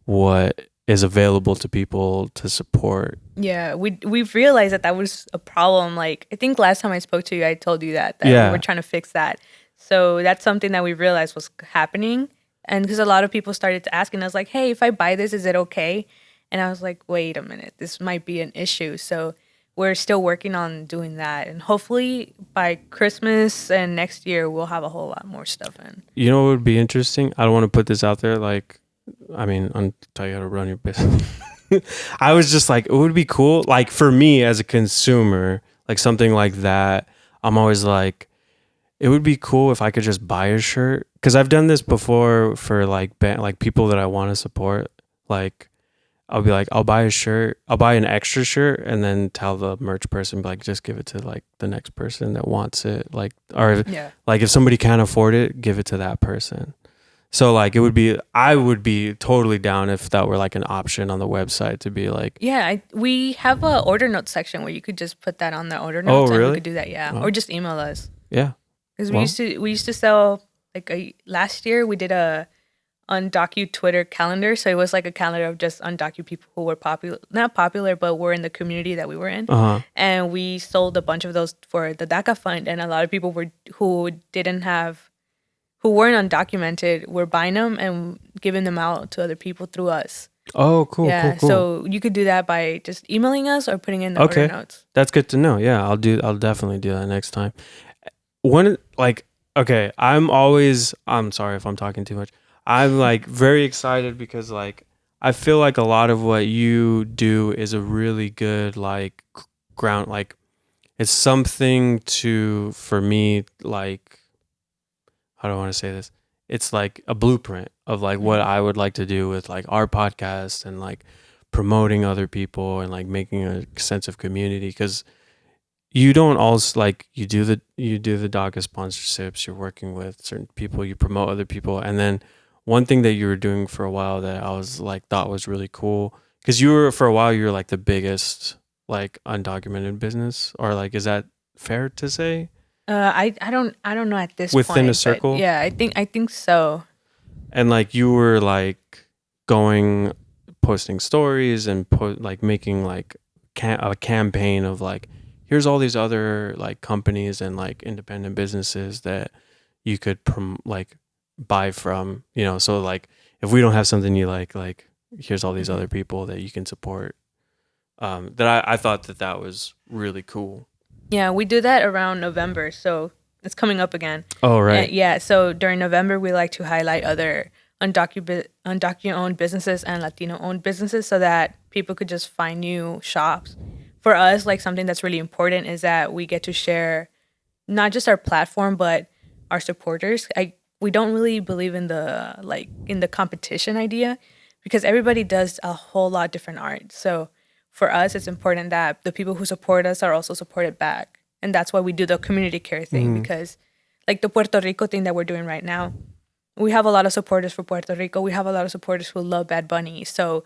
what is available to people to support. Yeah, we've realized that was a problem. Like I think last time I spoke to you, I told you that we were trying to fix that. So that's something that we realized was happening. And because a lot of people started to ask, and I was like, hey, if I buy this, is it okay? And I was like, wait a minute, this might be an issue. So we're still working on doing that. And hopefully by Christmas and next year, we'll have a whole lot more stuff in. You know what would be interesting? I don't want to put this out there. Like, I'll tell you how to run your business. I was just like, it would be cool. Like for me as a consumer, like something like that, I'm always like, it would be cool if I could just buy a shirt. Because I've done this before for like people that I want to support. Like I'll be like, I'll buy a shirt, I'll buy an extra shirt, and then tell the merch person, like, just give it to like the next person that wants it. Like, or like if somebody can't afford it, give it to that person. So like I would be totally down if that were like an option on the website to be like, we have a order notes section where you could just put that on the order notes. Oh, really? And we could do that, or just email us. Yeah. Because we used to sell like last year we did a undocu Twitter calendar. So it was like a calendar of just undocu people who were popular, not popular, but were in the community that we were in. And we sold a bunch of those for the DACA fund. And a lot of people who weren't undocumented were buying them and giving them out to other people through us. Oh, cool. Yeah, cool. So you could do that by just emailing us or putting in the order notes. That's good to know. Yeah, I'll definitely do that next time. I'm sorry if I'm talking too much. I'm like very excited because like I feel like a lot of what you do is a really good like ground, like it's something for me, like, how do I want to say this? It's like a blueprint of like what I would like to do with like our podcast and like promoting other people and like making a sense of community, because you don't also like you do the DACA sponsorships, you're working with certain people, you promote other people, and then one thing that you were doing for a while that I was like thought was really cool, because you were like the biggest like undocumented business, or like, is that fair to say? I don't know at this within point, a circle. Yeah, I think so. And like you were like posting stories and like making like a campaign of like, here's all these other like companies and like independent businesses that you could like buy from, you know, so like if we don't have something you like here's all these other people that you can support. That I thought that was really cool. Yeah, we do that around November, so it's coming up again. Oh, right. Yeah, so during November we like to highlight other undocu-owned businesses and Latino-owned businesses so that people could just find new shops. For us, like something that's really important is that we get to share not just our platform but our supporters. We don't really believe in the competition idea, because everybody does a whole lot different art. So for us, it's important that the people who support us are also supported back. And that's why we do the community care thing, because like the Puerto Rico thing that we're doing right now, we have a lot of supporters for Puerto Rico. We have a lot of supporters who love Bad Bunny. So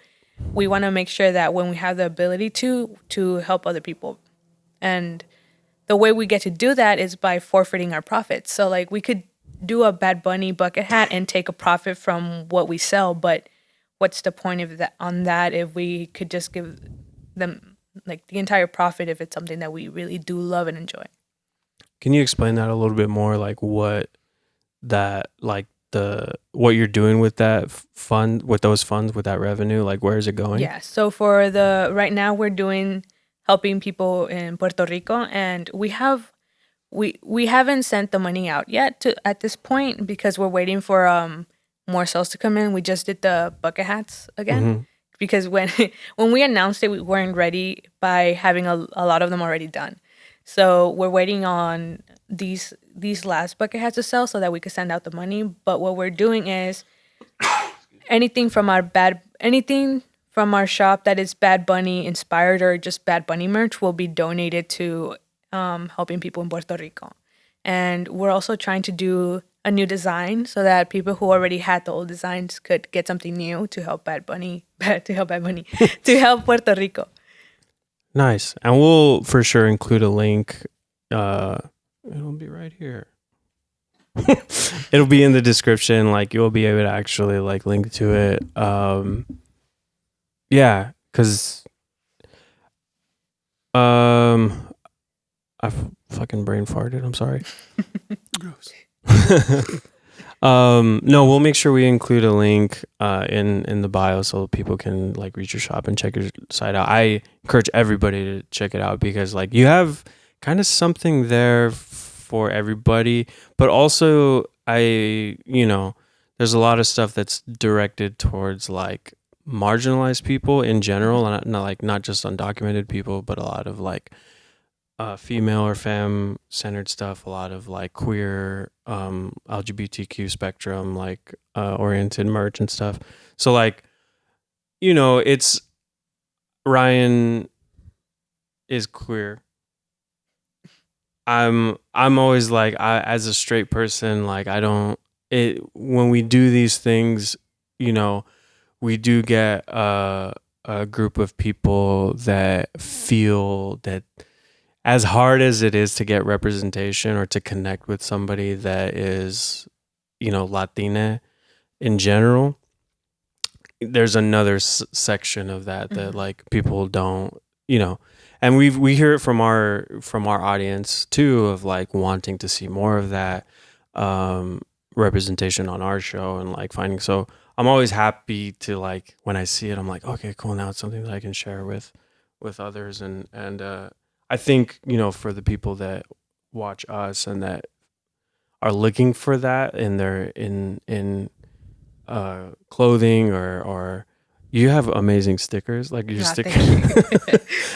we want to make sure that when we have the ability to help other people. And the way we get to do that is by forfeiting our profits. So like we could do a Bad Bunny bucket hat and take a profit from what we sell, but what's the point of that if we could just give them like the entire profit if it's something that we really do love and enjoy? Can you explain that a little bit more, like what you're doing with that fund, with those funds, with that revenue, like where is it going? Yeah, so right now we're helping people in Puerto Rico, and we haven't sent the money out yet at this point because we're waiting for more sales to come in. We just did the bucket hats again because when we announced it, we weren't ready by having a lot of them already done. So we're waiting on these last bucket hats to sell so that we could send out the money. But what we're doing is anything from our shop that is Bad Bunny inspired or just Bad Bunny merch will be donated to helping people in Puerto Rico. And we're also trying to do a new design so that people who already had the old designs could get something new to help to help Puerto Rico. Nice. And we'll for sure include a link. It'll be right here. It'll be in the description. Like you'll be able to actually like link to it. Yeah, because I fucking brain farted. I'm sorry. Gross. No, we'll make sure we include a link in the bio so people can like reach your shop and check your site out. I encourage everybody to check it out because like you have kind of something there for everybody, but also there's a lot of stuff that's directed towards like marginalized people in general, and not just undocumented people, but a lot of like female or femme centered stuff, a lot of like queer LGBTQ spectrum like oriented merch and stuff. So like it's Ryan is queer. I'm always like, as a straight person, like when we do these things, we do get a group of people that feel that as hard as it is to get representation or to connect with somebody that is, Latina, in general, there's another section of that like people don't, and we hear it from our audience too, of like wanting to see more of that representation on our show, and like finding. So I'm always happy to, like, when I see it, I'm like, okay, cool, now it's something that I can share with others, and I think, for the people that watch us and that are looking for that in their in clothing, or you have amazing stickers, like your stickers.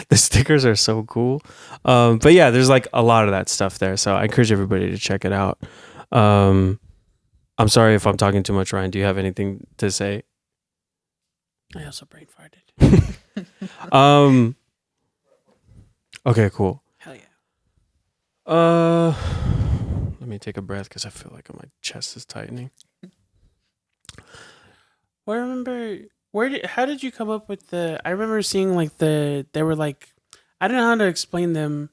The stickers are so cool. But yeah, there's like a lot of that stuff there, so I encourage everybody to check it out. I'm sorry if I'm talking too much, Ryan. Do you have anything to say? I also brain farted. Okay, cool. Hell yeah. Let me take a breath because I feel like my chest is tightening. Well, I remember, how did you come up with I remember seeing like they were like, I don't know how to explain them.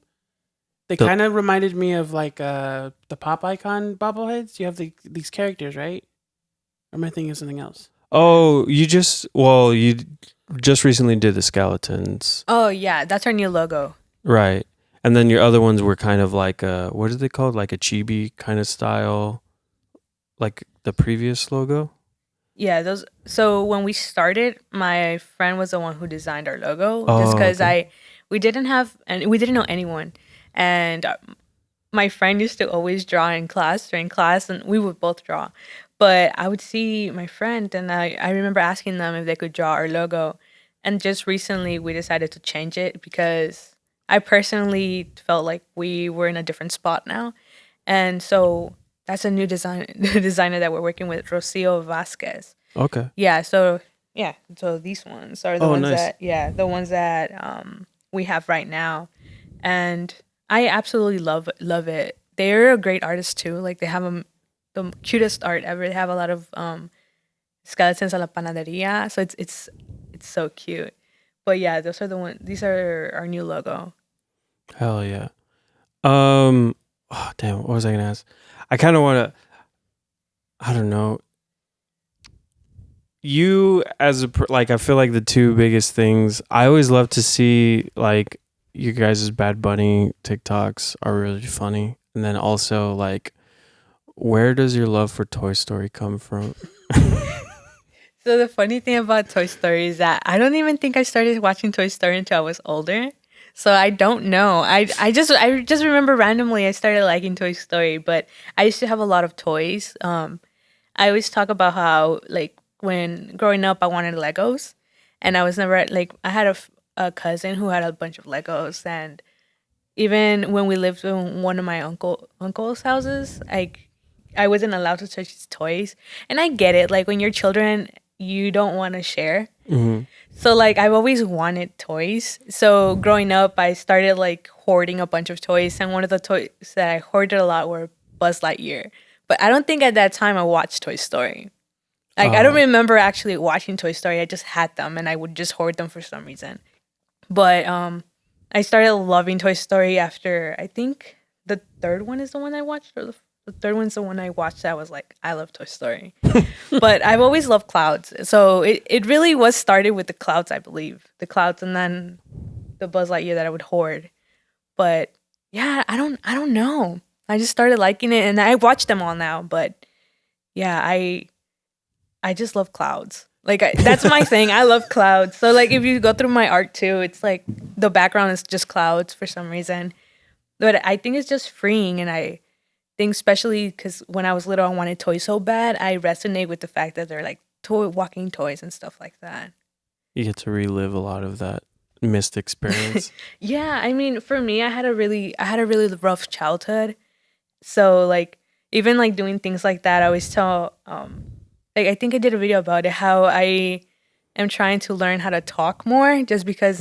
They kind of reminded me of like the pop icon bobbleheads. You have these characters, right? Or am I thinking of something else? Oh, you just recently did the skeletons. Oh yeah, that's our new logo. Right. And then your other ones were kind of like what are they called? Like a chibi kind of style, like the previous logo? Yeah, those. So when we started, my friend was the one who designed our logo, just because we didn't know anyone, and my friend used to always draw during class, and we would both draw. But I would see my friend, and I remember asking them if they could draw our logo, and just recently we decided to change it because I personally felt like we were in a different spot now, and so that's a new designer that we're working with, Rocio Vasquez. Okay. Yeah. So these ones are the ones nice. the ones that we have right now, and I absolutely love it. They're a great artist too. Like they have the cutest art ever. They have a lot of skeletons a la panaderia, so it's so cute. But yeah, those are the ones. These are our new logo. Hell yeah. Oh damn, what was I gonna ask? I kind of want to. I don't know. You as I feel like the two biggest things I always love to see, like, you guys' Bad Bunny TikToks are really funny, and then also like, where does your love for Toy Story come from? So the funny thing about Toy Story is that I don't even think I started watching Toy Story until I was older. So I don't know. I just remember randomly I started liking Toy Story, but I used to have a lot of toys. I always talk about how, like, when growing up I wanted Legos, and I was never like, I had a cousin who had a bunch of Legos, and even when we lived in one of my uncle's houses, like, I wasn't allowed to touch his toys. And I get it, like, when you're children, you don't want to share. Mm-hmm. So, like, I've always wanted toys. So growing up, I started, like, hoarding a bunch of toys. And one of the toys that I hoarded a lot were Buzz Lightyear. But I don't think at that time I watched Toy Story. Like, I don't remember actually watching Toy Story. I just had them, and I would just hoard them for some reason. But I started loving Toy Story after, I think the third one is the one I watched, or the third one's the one I watched that I was like, I love Toy Story. But I've always loved clouds. So it really was started with the clouds, I believe. The clouds, and then the Buzz Lightyear that I would hoard. But yeah, I don't know. I just started liking it, and I watch them all now. But yeah, I just love clouds. Like, that's my thing. I love clouds. So, like, if you go through my art too, it's like the background is just clouds for some reason. But I think it's just freeing, and I think especially because when I was little, I wanted toys so bad. I resonate with the fact that they're like walking toys and stuff like that. You get to relive a lot of that missed experience. Yeah, I mean, for me, I had a really rough childhood. So, like, even like doing things like that, I always tell, like, I think I did a video about it, how I am trying to learn how to talk more, just because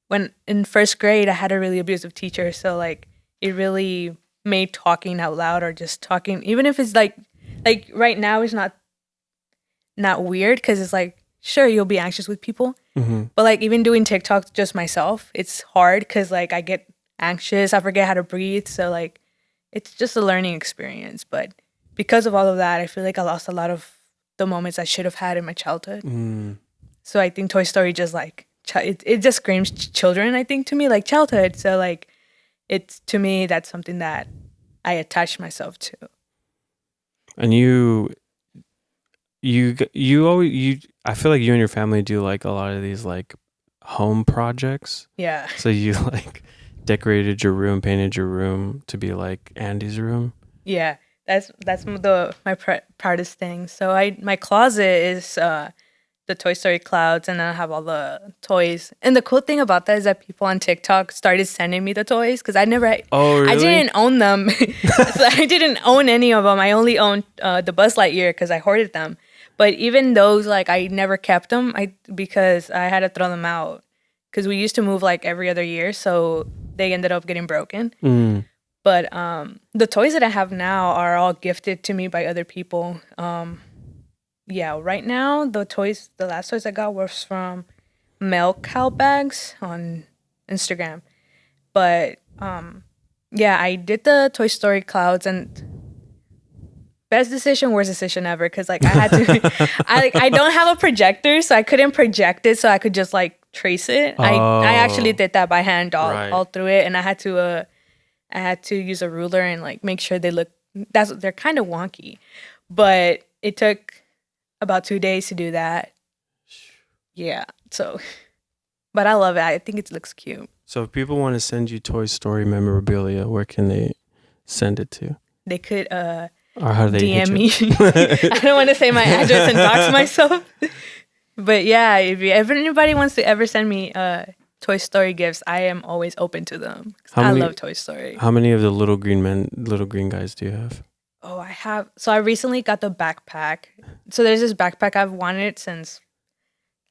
when in first grade, I had a really abusive teacher. So, like, it really made talking out loud, or just talking, even if it's like right now is not weird, because it's like, sure, you'll be anxious with people. Mm-hmm. But, like, even doing TikTok just myself, it's hard because, like, I get anxious. I forget how to breathe. So, like, it's just a learning experience. But because of all of that, I feel like I lost a lot of the moments I should have had in my childhood. Mm. So I think Toy Story just like it just screams children. I think to me like childhood. So like it's to me that's something that I attach myself to. And I feel like you and your family do like a lot of these like home projects. Yeah. So you like decorated your room, painted your room to be like Andy's room. Yeah, that's my proudest thing. So my closet is the Toy Story clouds, and I have all the toys. And the cool thing about that is that people on TikTok started sending me the toys because I never. Oh, really? I didn't own them. So I didn't own any of them. I only owned the Buzz Lightyear because I hoarded them. But even those, like, I never kept them because I had to throw them out because we used to move like every other year, so they ended up getting broken. Mm. But the toys that I have now are all gifted to me by other people. Yeah, right now the last toys I got was from milk cow bags on Instagram. But yeah, I did the Toy Story clouds and best decision, worst decision ever because like I had to. I don't have a projector, so I couldn't project it, so I could just like trace it. I actually did that by hand all through it, and I had to use a ruler and like make sure they look. They're kind of wonky, but it took about 2 days to do that. Yeah, so, but I love it. I think it looks cute. So if people want to send you Toy Story memorabilia, where can they send it to? They could or how do they DM me. I don't want to say my address and dox myself. But yeah, if anybody wants to ever send me Toy Story gifts, I am always open to them. I love Toy Story. How many of the little green guys do you have? Oh, I have. So I recently got the backpack. So there's this backpack I've wanted since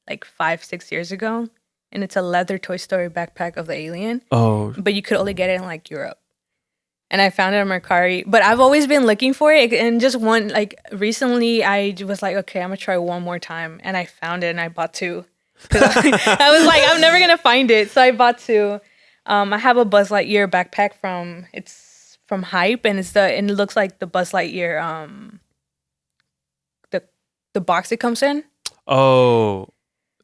like 5-6 years ago. And it's a leather Toy Story backpack of the alien. Oh. But you could only get it in like Europe. And I found it on Mercari. But I've always been looking for it. And just recently I was like, okay, I'm going to try one more time. And I found it and I bought 2. Because I was like, I'm never going to find it. So I bought 2. I have a Buzz Lightyear backpack from Hype. And it looks like the Buzz Lightyear, the box it comes in. Oh,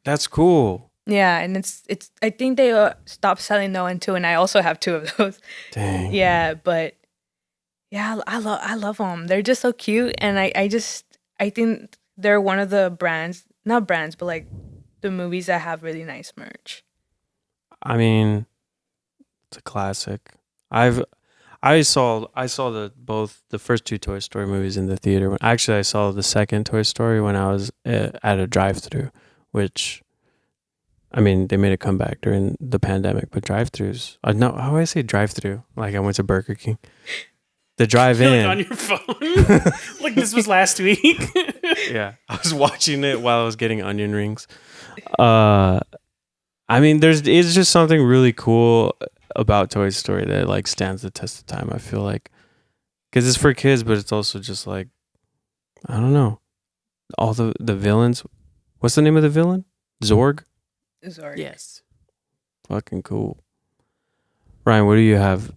that's cool. Yeah, and it's. I think they stopped selling that one too, and I also have 2 of those. Dang. Yeah, but yeah, I love them. They're just so cute, and I think they're one of the not brands, but like the movies that have really nice merch. I mean, it's a classic. I saw both the first 2 Toy Story movies in the theater. Actually, I saw the second Toy Story when I was at a drive-thru, which, I mean, they made a comeback during the pandemic, but drive-thrus. No, how do I say drive-thru? Like I went to Burger King. The drive-in. Like on your phone. Like this was last week. Yeah, I was watching it while I was getting onion rings. I mean, it's just something really cool about Toy Story that like stands the test of time. I feel like because it's for kids, but it's also just like, I don't know, all the villains. What's the name of the villain? Zorg. Yes. Fucking cool. Ryan, what do you have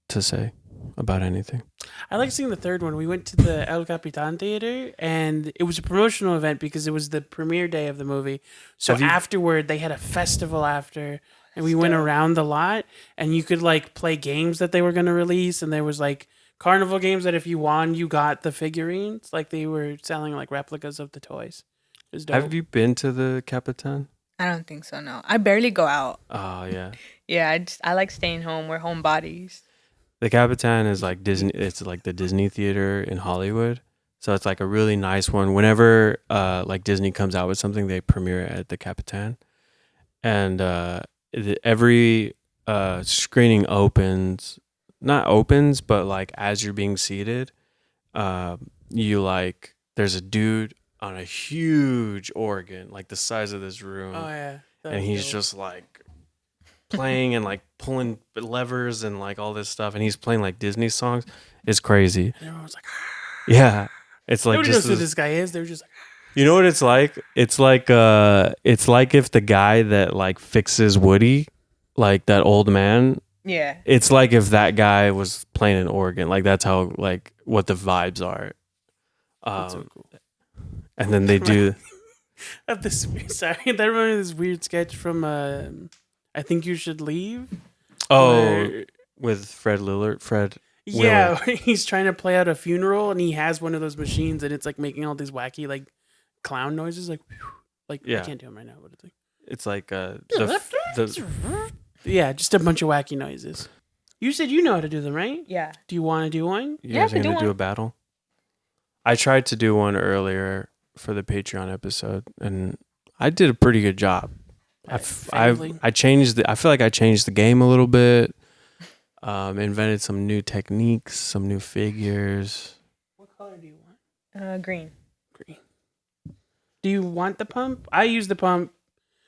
to say about anything? I like seeing the third one. We went to the El Capitan Theater, and it was a promotional event because it was the premiere day of the movie. So afterward, they had a festival after, and we went around the lot, and you could like play games that they were going to release, and there was like carnival games that if you won, you got the figurines. Like they were selling like replicas of the toys. It was dope. Have you been to the Capitan? I don't think so. No, I barely go out. Oh yeah. Yeah, I like staying home. We're homebodies. The Capitan is like Disney. It's like the Disney theater in Hollywood. So it's like a really nice one. Whenever like Disney comes out with something, they premiere it at the Capitan. And every screening not opens, but like as you're being seated, you like there's a dude on a huge organ, like the size of this room. Oh yeah. And he's just like playing and like pulling levers and like all this stuff, and he's playing like Disney songs. It's crazy. And everyone's like, yeah, it's like nobody knows who this guy is. They're just like, you know what it's like? It's like if the guy that like fixes Woody, like that old man. Yeah. It's like if that guy was playing an organ. Like that's how like what the vibes are. that's so cool. and then they do. Of this, sorry, that reminded me of this weird sketch from I Think You Should Leave. Oh, with Fred Willard. Yeah, he's trying to play out a funeral, and he has one of those machines, and it's like making all these wacky like clown noises, like I can't do them right now, but it's like it's like the yeah, just a bunch of wacky noises. You said you know how to do them, right? Yeah. Do you want to do one? You guys I are can gonna do a battle? I tried to do one earlier for the Patreon episode, and I did a pretty good job. I changed I feel like I changed the game a little bit. Invented some new techniques, some new figures. What color do you want? Green. Green. Do you want the pump? I use the pump.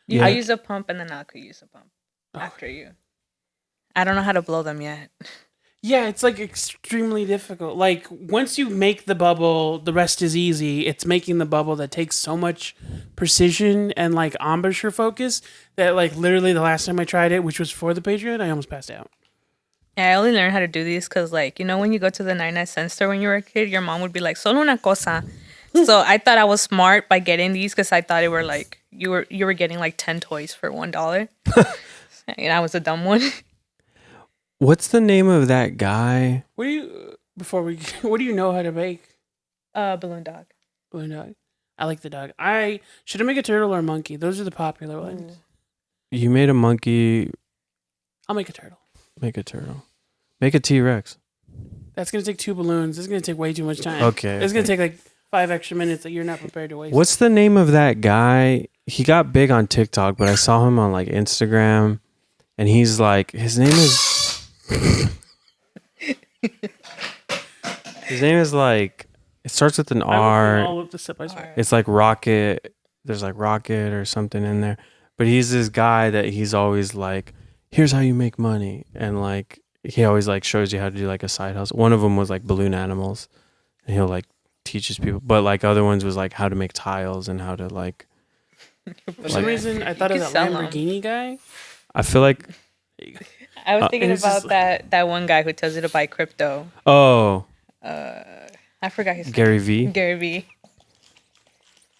Yeah. I use a pump, and then I could use a pump after you. I don't know how to blow them yet. Yeah, it's like extremely difficult. Like once you make the bubble, the rest is easy. It's making the bubble that takes so much precision and like embouchure focus that like literally the last time I tried it, which was for the Patreon, I almost passed out. Yeah, I only learned how to do these because, like, you know, when you go to the 99-cent store when you were a kid, your mom would be like, "Solo una cosa." So I thought I was smart by getting these because I thought it were like you were getting like 10 toys for $1, and I was a dumb one. What's the name of that guy? What do you know how to make? Balloon dog. Balloon dog. I like the dog. Should I make a turtle or a monkey? Those are the popular ones. You made a monkey. I'll make a turtle. Make a turtle. Make a T-Rex. That's gonna take 2 balloons. This is gonna take way too much time. Okay. It's gonna take like 5 extra minutes that you're not prepared to waste. What's the name of that guy? He got big on TikTok, but I saw him on like Instagram, and he's like, his name is like, it starts with an R. All of the step by step. It's like Rocket. There's like Rocket or something in there, but he's this guy that he's always like, here's how you make money, and like he always like shows you how to do like a side hustle. One of them was like balloon animals, and he'll like teaches people, but like other ones was like how to make tiles and how to like. For some reason, I thought of that Lamborghini guy. I feel like I was thinking about that one guy who tells you to buy crypto. Oh. I forgot his name. Gary V. Gary V.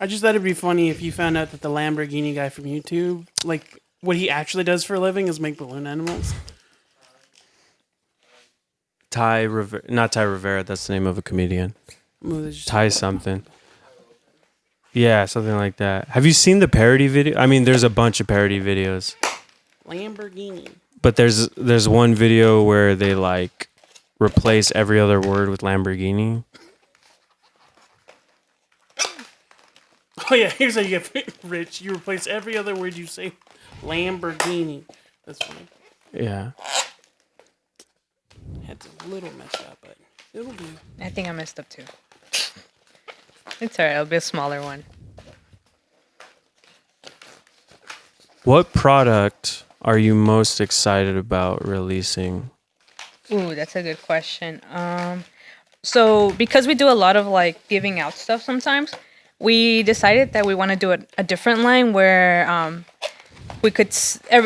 I just thought it'd be funny if you found out that the Lamborghini guy from YouTube, like, what he actually does for a living is make balloon animals. Not Ty Rivera. That's the name of a comedian. Just Ty something. Yeah, something like that. Have you seen the parody video? I mean, there's a bunch of parody videos. Lamborghini. But there's one video where they like replace every other word with Lamborghini. Oh yeah, here's how you get rich. You replace every other word you say. Lamborghini. That's funny. Yeah. Head's a little messed up, but it'll do. I think I messed up too. It's alright. It'll be a smaller one. What product are you most excited about releasing? Ooh, that's a good question. So because we do a lot of like giving out stuff sometimes, we decided that we want to do a different line where we could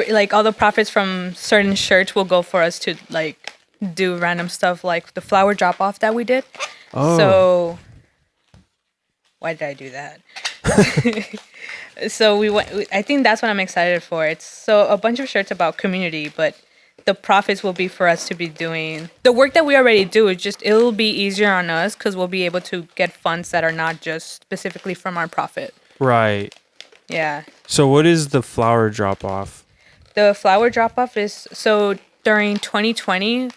like all the profits from certain shirts will go for us to like do random stuff like the flower drop off that we did. Oh. So why did I do that? So I think that's what I'm excited for. It's so a bunch of shirts about community, but the profits will be for us to be doing the work that we already do. It'll be easier on us because we'll be able to get funds that are not just specifically from our profit. Right. Yeah. So what is the flower drop off? The flower drop off is so during 2020,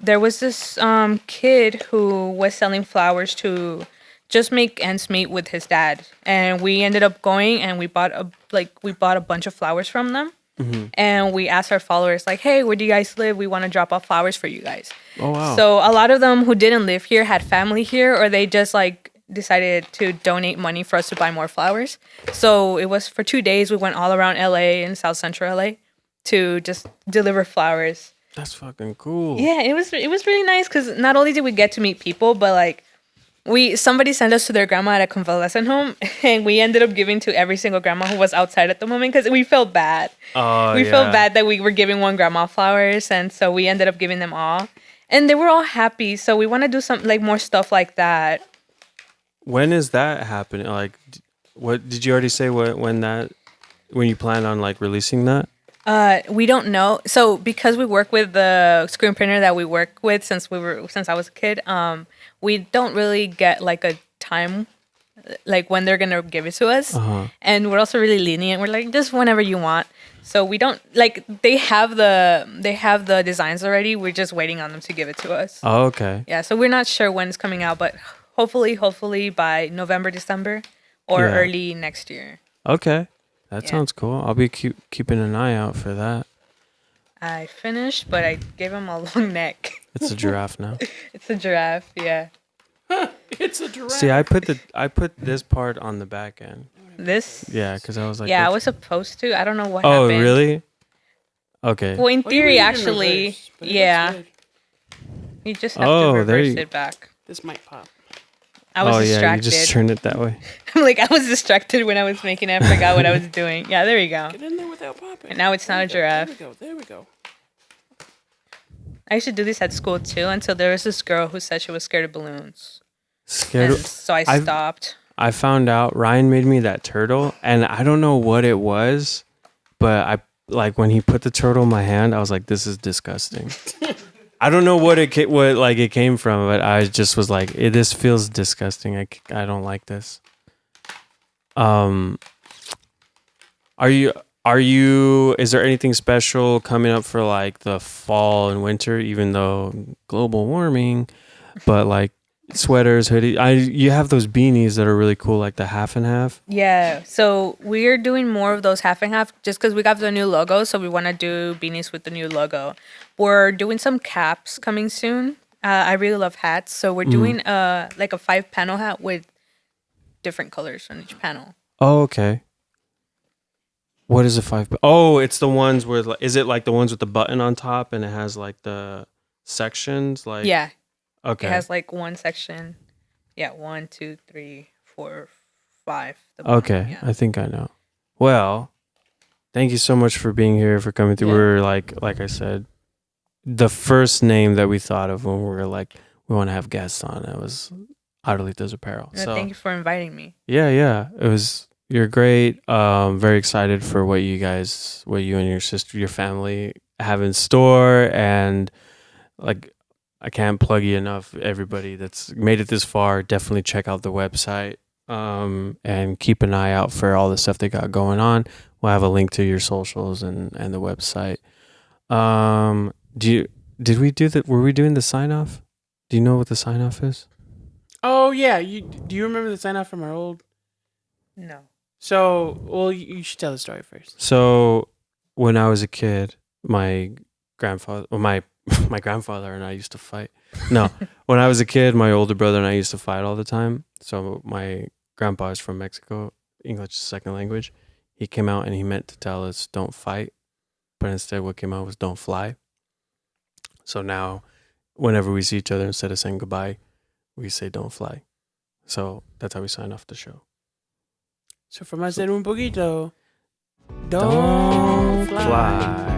there was this kid who was selling flowers to just make ends meet with his dad, and we ended up going and we bought a bunch of flowers from them. Mm-hmm. And we asked our followers like, hey, where do you guys live? We want to drop off flowers for you guys. Oh wow. So a lot of them who didn't live here had family here, or they just like decided to donate money for us to buy more flowers. So it was for 2 days. We went all around LA and South Central LA to just deliver flowers. That's fucking cool. Yeah, it was really nice because not only did we get to meet people, but like somebody sent us to their grandma at a convalescent home, and we ended up giving to every single grandma who was outside at the moment because we felt bad. We felt bad that we were giving one grandma flowers, and so we ended up giving them all, and they were all happy. So we want to do some like more stuff like that. When is that happening? Like, what did you already say? When you plan on like releasing that? We don't know. So because we work with the screen printer that we work with since I was a kid, we don't really get like a time, like when they're gonna give it to us. And we're also really lenient. We're like, just whenever you want. So we don't like they have the designs already. We're just waiting on them to give it to us. Oh, okay. Yeah. So we're not sure when it's coming out, but hopefully by November, December, or early next year. Okay. That sounds cool. I'll be keeping an eye out for that. I finished, but I gave him a long neck. It's a giraffe now. It's a giraffe, yeah. It's a giraffe. See, I put this part on the back end. This? Yeah, because I was like, yeah, I was supposed to. I don't know what happened. Oh, really? Okay. Well, in theory, actually, reverse, yeah. You just have to reverse it back. This might pop. I was distracted. You just turned it that way. Like, I was distracted when I was making it. I forgot what I was doing. Yeah, there you go. Get in there without popping. And now it's not a giraffe. There we go. I used to do this at school, too, until there was this girl who said she was scared of balloons. Scared? So I stopped. I found out Ryan made me that turtle, and I don't know what it was, but when he put the turtle in my hand, I was like, this is disgusting. I don't know what it came from, but I just was like, this feels disgusting. I don't like this. Are you is there anything special coming up for like the fall and winter, even though global warming, but like sweaters, hoodies? You have those beanies that are really cool, like the half and half. Yeah, so we're doing more of those half and half just because we got the new logo, so we want to do beanies with the new logo. We're doing some caps coming soon. I really love hats, so we're doing like a 5-panel hat with different colors on each panel. Oh, okay. What is a 5? Oh, it's the ones where, is it like the ones with the button on top and it has like the sections? Like, yeah. Okay. It has like one section. Yeah, 1, 2, 3, 4, 5. Okay, yeah. I think I know. Well, thank you so much for being here, for coming through. Yeah. We're like I said, the first name that we thought of when we were like, we want to have guests on, it was Adelitas Apparel. No, so thank you for inviting me. Yeah. You're great. Very excited for what you and your sister, your family have in store, and like, I can't plug you enough. Everybody that's made it this far, definitely check out the website, and keep an eye out for all the stuff they got going on. We'll have a link to your socials and the website. Were we doing the sign off? Do you know what the sign off is? Oh yeah, do you remember the sign off from our old? No. So, well, you should tell the story first. So, when I was a kid, my grandfather and I used to fight. No, when I was a kid, my older brother and I used to fight all the time. So my grandpa is from Mexico. English is second language. He came out and he meant to tell us don't fight, but instead what came out was don't fly. So now, whenever we see each other, instead of saying goodbye, we say don't fly. So that's how we sign off the show. So from us at Un Poquito, don't fly.